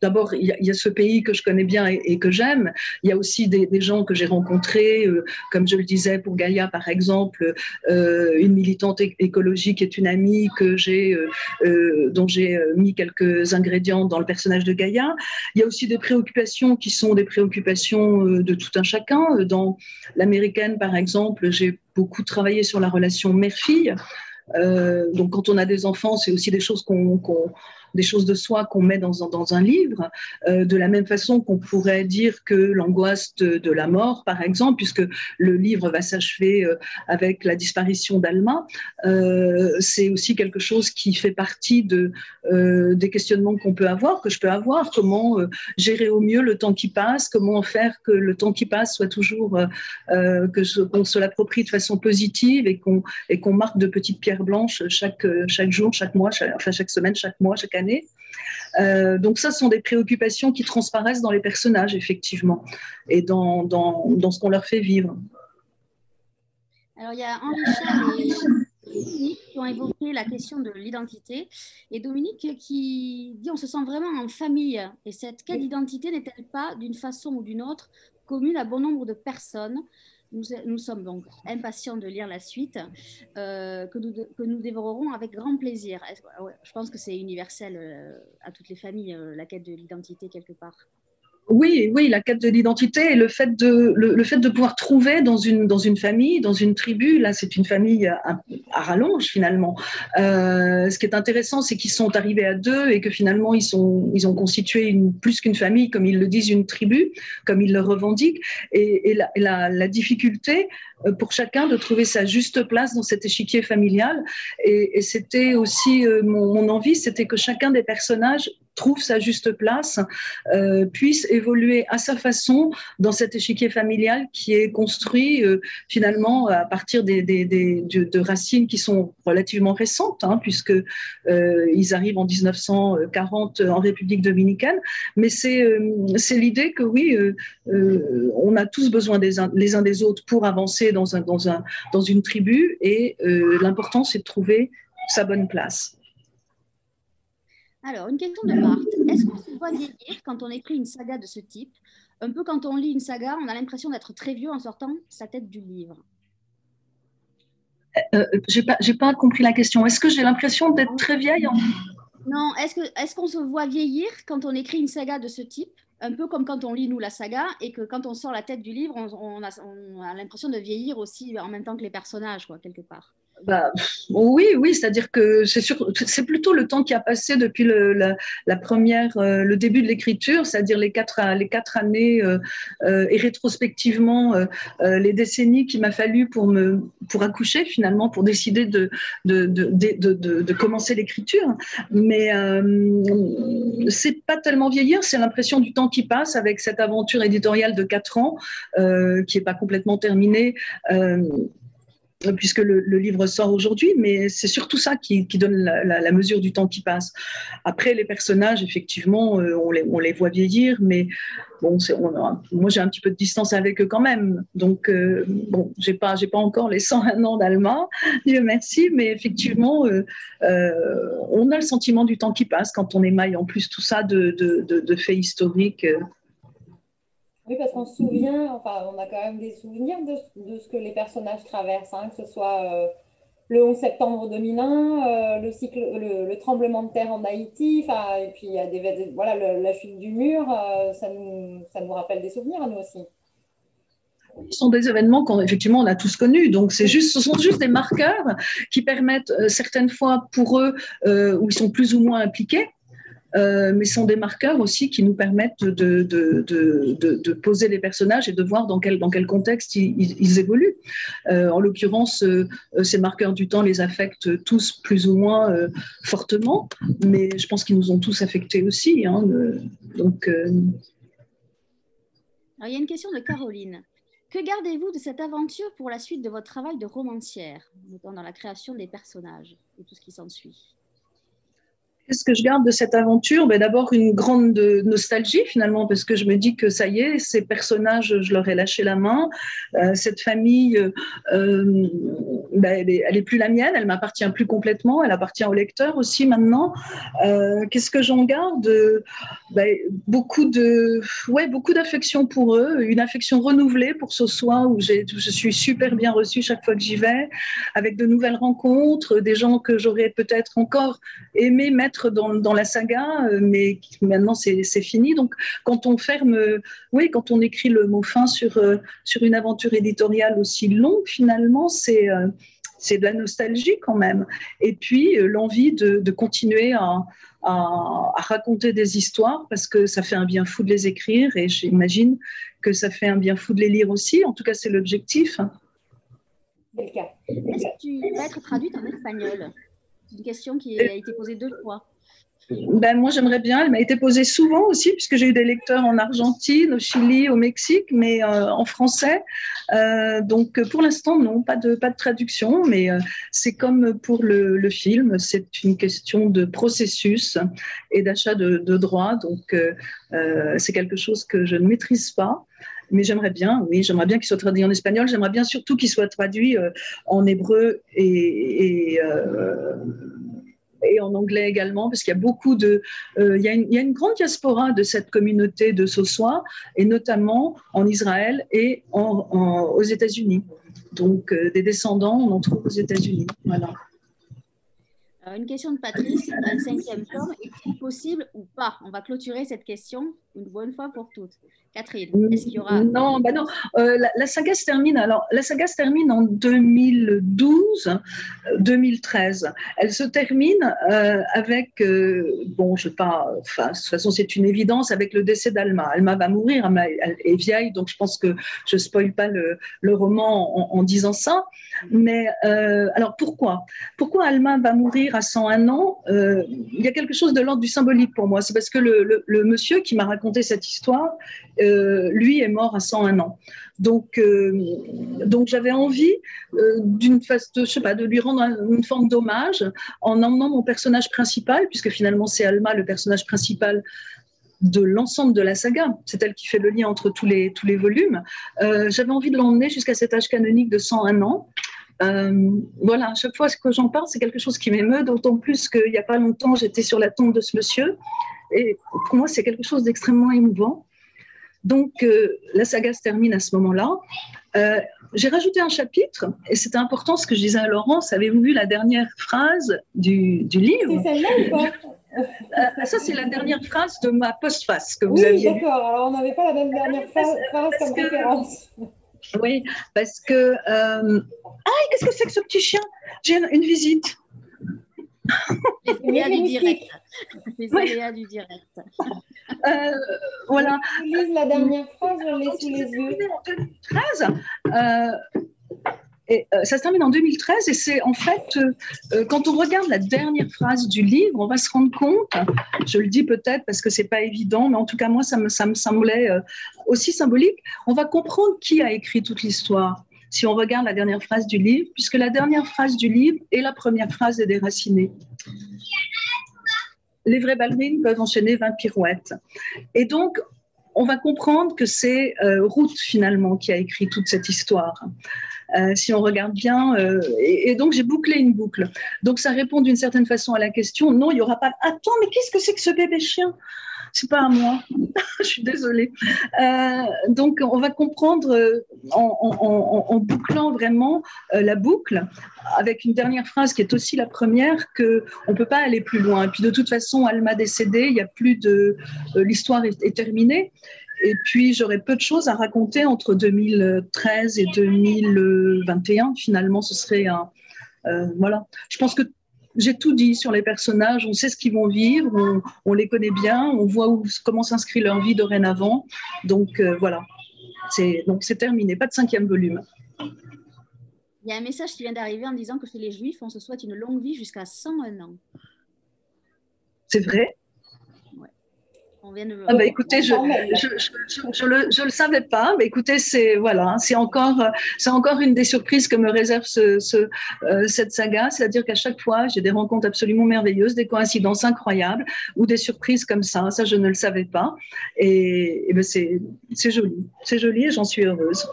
d'abord, il y a ce pays que je connais bien et que j'aime. Il y a aussi des gens que j'ai rencontrés, comme je le disais pour Gaïa, par exemple, une militante écologique est une amie dont j'ai mis quelques ingrédients dans le personnage de Gaïa. Il y a aussi des préoccupations qui sont des préoccupations de tout un chacun. Dans l'américaine, par exemple, j'ai beaucoup travaillé sur la relation mère-fille. Donc, quand on a des enfants, c'est aussi des choses des choses de soi qu'on met dans un livre, de la même façon qu'on pourrait dire que l'angoisse de la mort, par exemple, puisque le livre va s'achever avec la disparition d'Alma, c'est aussi quelque chose qui fait partie des questionnements qu'on peut avoir, que je peux avoir, comment gérer au mieux le temps qui passe, comment faire que le temps qui passe soit toujours, qu'on se l'approprie de façon positive et qu'on marque de petites pierres blanches chaque jour, chaque mois, chaque semaine, chaque mois, chaque année. Donc ça, ce sont des préoccupations qui transparaissent dans les personnages, effectivement, et dans ce qu'on leur fait vivre. Alors, il y a Henri Charles et Dominique qui ont évoqué la question de l'identité. Et Dominique qui dit on se sent vraiment en famille. Et cette quête d'identité n'est-elle pas, d'une façon ou d'une autre, commune à bon nombre de personnes? Nous sommes donc impatients de lire la suite, que nous dévorerons avec grand plaisir. Ouais, je pense que c'est universel à toutes les familles, la quête de l'identité quelque part. Oui, oui, la quête de l'identité et le fait de pouvoir trouver dans une famille, dans une tribu, là c'est une famille à rallonge finalement. Ce qui est intéressant, c'est qu'ils sont arrivés à deux et que finalement ils ont constitué plus qu'une famille, comme ils le disent, une tribu, comme ils le revendiquent. Et la difficulté pour chacun de trouver sa juste place dans cet échiquier familial. Et c'était aussi mon envie, c'était que chacun des personnages trouve sa juste place, puisse évoluer à sa façon dans cet échiquier familial qui est construit finalement à partir de racines qui sont relativement récentes, hein, puisque ils arrivent en 1940 en République dominicaine. Mais c'est l'idée que oui, on a tous besoin les uns des autres pour avancer dans une tribu, et l'important c'est de trouver sa bonne place. Alors, une question de Marthe. Est-ce qu'on se voit vieillir quand on écrit une saga de ce type? Un peu quand on lit une saga, on a l'impression d'être très vieux en sortant sa tête du livre. J'ai pas compris la question. Est-ce que j'ai l'impression d'être très vieille Non, est-ce qu'on se voit vieillir quand on écrit une saga de ce type? Un peu comme quand on lit, nous, la saga, et que quand on sort la tête du livre, on a l'impression de vieillir aussi en même temps que les personnages, quoi, quelque part. Bah, oui, oui, c'est-à-dire que c'est plutôt le temps qui a passé depuis le début de l'écriture, c'est-à-dire les quatre années et rétrospectivement les décennies qu'il m'a fallu pour accoucher finalement, pour décider de commencer l'écriture. Mais c'est pas tellement vieillir, c'est l'impression du temps qui passe avec cette aventure éditoriale de 4 ans qui est pas complètement terminée. Puisque le livre sort aujourd'hui, mais c'est surtout ça qui donne la mesure du temps qui passe. Après, les personnages, effectivement, on les voit vieillir, mais bon, moi j'ai un petit peu de distance avec eux quand même. Donc, bon, j'ai pas encore les 101 ans d'Alma, Dieu merci, mais effectivement, on a le sentiment du temps qui passe quand on émaille en plus tout ça de faits historiques. Oui, parce qu'on se souvient, enfin, on a quand même des souvenirs de ce que les personnages traversent, hein, que ce soit le 11 septembre 2001, le tremblement de terre en Haïti, et puis il y a voilà, la chute du mur, ça nous rappelle des souvenirs à nous aussi. Ce sont des événements qu'effectivement on a tous connus, donc ce sont juste des marqueurs qui permettent certaines fois pour eux, où ils sont plus ou moins impliqués, mais sont des marqueurs aussi qui nous permettent de poser les personnages et de voir dans quel contexte ils évoluent. En l'occurrence, ces marqueurs du temps les affectent tous plus ou moins fortement, mais je pense qu'ils nous ont tous affectés aussi. Hein, donc, Alors, il y a une question de Caroline. Que gardez-vous de cette aventure pour la suite de votre travail de romancière, notamment dans la création des personnages et tout ce qui s'ensuit? Qu'est-ce que je garde de cette aventure? Ben d'abord une grande nostalgie finalement, parce que je me dis que ça y est, ces personnages, je leur ai lâché la main. Cette famille, ben elle est plus la mienne, elle m'appartient plus complètement, elle appartient au lecteur aussi maintenant. Qu'est-ce que j'en garde? Ben, beaucoup d'affection pour eux, une affection renouvelée pour ce soir où je suis super bien reçue chaque fois que j'y vais, avec de nouvelles rencontres, des gens que j'aurais peut-être encore aimé mettre dans la saga, mais maintenant c'est fini. Donc quand on quand on écrit le mot fin sur une aventure éditoriale aussi longue, finalement c'est de la nostalgie quand même. Et puis l'envie de continuer à raconter des histoires, parce que ça fait un bien fou de les écrire, et j'imagine que ça fait un bien fou de les lire aussi. En tout cas, c'est l'objectif. C'est le cas. Est-ce que tu vas être traduite en espagnol? C'est une question qui a été posée 2 fois. Ben, moi, j'aimerais bien. Elle m'a été posée souvent aussi, puisque j'ai eu des lecteurs en Argentine, au Chili, au Mexique, mais en français. Donc, pour l'instant, non, pas de traduction, mais c'est comme pour le film, c'est une question de processus et d'achat de droits. Donc, c'est quelque chose que je ne maîtrise pas. Mais j'aimerais bien qu'il soit traduit en espagnol. J'aimerais bien surtout qu'il soit traduit en hébreu et en anglais également, parce qu'il y a beaucoup il y a une grande diaspora de cette communauté de Sosua, et notamment en Israël et aux États-Unis. Donc, des descendants, on en trouve aux États-Unis. Voilà. Alors, une question de Patrice, un 5e tome, est-il possible ou pas? On va clôturer cette question une bonne fois pour toutes. Catherine, est-ce qu'il y aura... Non, bah non. La saga se termine. Alors, la saga se termine en 2012, 2013. Elle se termine avec, bon, je sais pas, enfin, de toute façon, c'est une évidence, avec le décès d'Alma. Alma va mourir, elle est vieille, donc je pense que je spoile pas le roman en disant ça. Mais alors, pourquoi Alma va mourir à 101 ans? Il y a quelque chose de l'ordre du symbolique pour moi. C'est parce que le monsieur qui m'a raconté cette histoire, lui est mort à 101 ans. Donc j'avais envie je sais pas, de lui rendre une forme d'hommage en emmenant mon personnage principal, puisque finalement c'est Alma le personnage principal de l'ensemble de la saga. C'est elle qui fait le lien entre tous les volumes. J'avais envie de l'emmener jusqu'à cet âge canonique de 101 ans. Voilà, à chaque fois que j'en parle, c'est quelque chose qui m'émeut, d'autant plus qu'il n'y a pas longtemps, j'étais sur la tombe de ce monsieur. Et pour moi, c'est quelque chose d'extrêmement émouvant. Donc, la saga se termine à ce moment-là. J'ai rajouté un chapitre, et c'était important ce que je disais à Laurence. Avez-vous vu la dernière phrase du livre? C'est celle-là ou pas? Ça, c'est la dernière phrase de ma postface que vous Oui, aviez vue. d'accord. Alors, on n'avait pas la même dernière phrase comme référence. Oui, parce que... qu'est-ce que c'est que ce petit chien? J'ai une visite. Les aléas du direct. Les aléas du direct. Voilà. Je lise la dernière phrase, je l'ai sous les yeux. Ça se termine en 2013 et c'est en fait, quand on regarde la dernière phrase du livre, on va se rendre compte, je le dis peut-être parce que c'est pas évident, mais en tout cas moi ça me semblait aussi symbolique, on va comprendre qui a écrit toute l'histoire si on regarde la dernière phrase du livre, puisque la dernière phrase du livre est la première phrase des Déracinés. Les vraies ballerines peuvent enchaîner 20 pirouettes. Et donc, on va comprendre que c'est Ruth, finalement, qui a écrit toute cette histoire. Si on regarde bien. Et donc, j'ai bouclé une boucle. Donc, ça répond d'une certaine façon à la question. Non, il n'y aura pas... Attends, mais qu'est-ce que c'est que ce bébé chien? C'est pas à moi. Je suis désolée. Donc, on va comprendre en bouclant vraiment la boucle, avec une dernière phrase qui est aussi la première, qu'on ne peut pas aller plus loin. Et puis, de toute façon, Alma décédée, il n'y a plus de... l'histoire est terminée. Et puis, j'aurais peu de choses à raconter entre 2013 et 2021. Finalement, ce serait un... voilà. Je pense que j'ai tout dit sur les personnages. On sait ce qu'ils vont vivre, on les connaît bien, on voit comment s'inscrit leur vie dorénavant. Donc, voilà. Donc, c'est terminé. Pas de 5e volume. Il y a un message qui vient d'arriver en disant que chez les Juifs, on se souhaite une longue vie jusqu'à 101 ans. C'est vrai? On vient de... écoutez, je le savais pas, mais écoutez, c'est encore une des surprises que me réserve cette saga, c'est-à-dire qu'à chaque fois, j'ai des rencontres absolument merveilleuses, des coïncidences incroyables ou des surprises comme ça. Ça, je ne le savais pas, et ben c'est joli et j'en suis heureuse.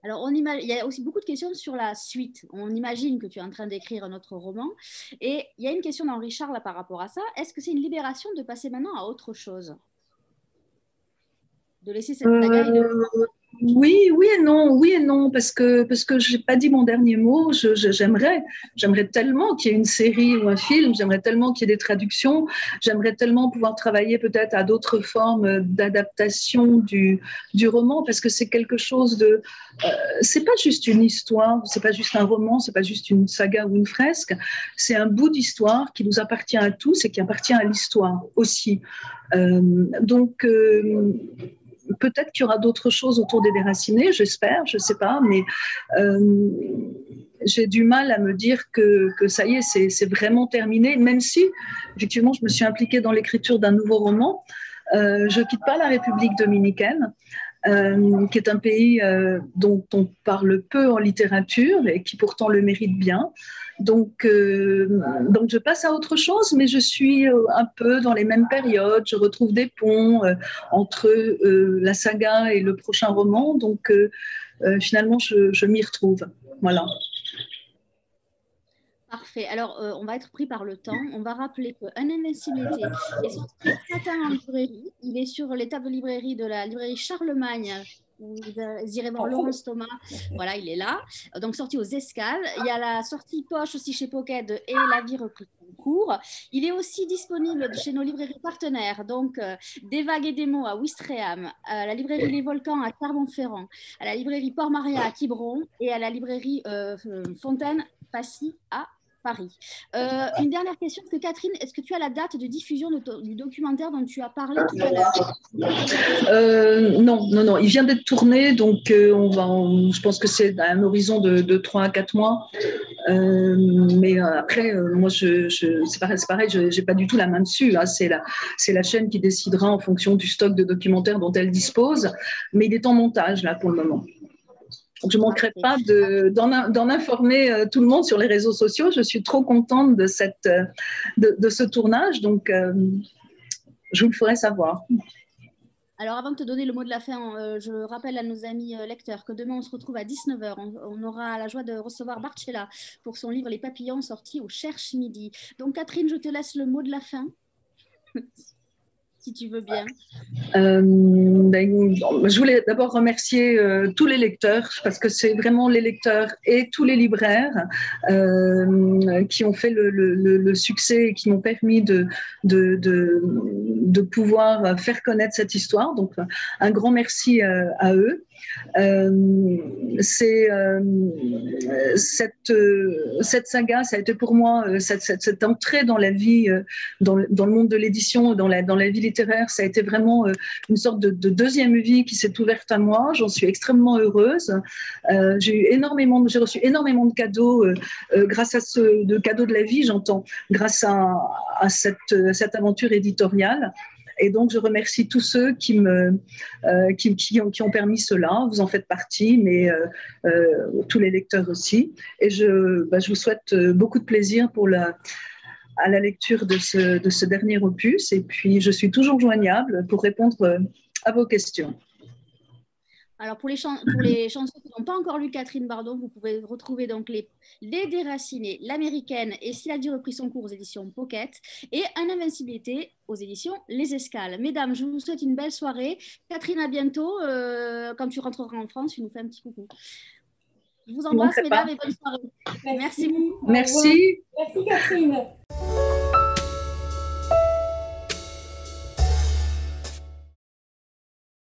Alors, il y a aussi beaucoup de questions sur la suite. On imagine que tu es en train d'écrire un autre roman. Et il y a une question d'Henri Charles par rapport à ça. Est-ce que c'est une libération de passer maintenant à autre chose? De laisser cette saga Oui et non, parce que j'ai pas dit mon dernier mot. J'aimerais tellement qu'il y ait une série ou un film. J'aimerais tellement qu'il y ait des traductions. J'aimerais tellement pouvoir travailler peut-être à d'autres formes d'adaptation du roman, parce que c'est quelque chose de. C'est pas juste une histoire, c'est pas juste un roman, c'est pas juste une saga ou une fresque. C'est un bout d'histoire qui nous appartient à tous et qui appartient à l'histoire aussi. Donc peut-être qu'il y aura d'autres choses autour des Déracinés, j'espère, je ne sais pas, mais j'ai du mal à me dire que ça y est, c'est vraiment terminé, même si, effectivement, je me suis impliquée dans l'écriture d'un nouveau roman. Je ne quitte pas la République dominicaine, qui est un pays dont on parle peu en littérature et qui pourtant le mérite bien. Donc, je passe à autre chose, mais je suis un peu dans les mêmes périodes. Je retrouve des ponts entre la saga et le prochain roman. Donc, finalement, je m'y retrouve. Voilà. Parfait. Alors, on va être pris par le temps. On va rappeler qu'Un Invincible été est sorti ce matin en librairie. Il est sur les tables de librairie de la librairie Charlemagne. Vous irez voir Laurence Thomas. Voilà, il est là. Donc, sorti aux Escales. Il y a la sortie poche aussi chez Pocket de Et la vie reprit son cours. Il est aussi disponible chez nos librairies partenaires. Donc, Des vagues et des mots à Ouistreham, à la librairie Les Volcans à Clermont-Ferrand, à la librairie Port-Maria à Quiberon et à la librairie Fontaine-Passy à Paris. Une dernière question, Catherine, est-ce que tu as la date de diffusion du documentaire dont tu as parlé tout à l'heure? Non, il vient d'être tourné, donc je pense que c'est à un horizon de 3 à 4 mois. Mais après, moi, c'est pareil, je n'ai pas du tout la main dessus. Hein. C'est la chaîne qui décidera en fonction du stock de documentaires dont elle dispose, mais il est en montage là pour le moment. Je ne manquerai pas d'en informer tout le monde sur les réseaux sociaux. Je suis trop contente de ce tournage, donc je vous le ferai savoir. Alors, avant de te donner le mot de la fin, je rappelle à nos amis lecteurs que demain, on se retrouve à 19h. On aura la joie de recevoir Barcella pour son livre Les Papillons, sorti au Cherche Midi. Donc, Catherine, je te laisse le mot de la fin. Si tu veux bien. Je voulais d'abord remercier tous les lecteurs, parce que c'est vraiment les lecteurs et tous les libraires qui ont fait le succès et qui m'ont permis de pouvoir faire connaître cette histoire. Donc, un grand merci à eux. Cette saga, ça a été pour moi cette entrée dans la vie, dans le monde de l'édition, dans la vie littéraire, ça a été vraiment une sorte de deuxième vie qui s'est ouverte à moi. J'en suis extrêmement heureuse. J'ai reçu énormément de cadeaux grâce à de cadeaux de la vie, j'entends, grâce à cette aventure éditoriale. Et donc, je remercie tous ceux qui ont permis cela. Vous en faites partie, mais tous les lecteurs aussi. Et je vous souhaite beaucoup de plaisir à la lecture de ce dernier opus. Et puis, je suis toujours joignable pour répondre à vos questions. Alors, pour les chansons qui n'ont pas encore lu Catherine Bardon, vous pouvez retrouver donc les Déracinés, l'américaine et Si la vie reprit son cours aux éditions Pocket et Un Invincible été aux éditions Les Escales. Mesdames, je vous souhaite une belle soirée. Catherine, à bientôt. Quand tu rentreras en France, tu nous fais un petit coucou. Je vous embrasse, mesdames, et bonne soirée. Merci beaucoup. Merci. Merci, Catherine.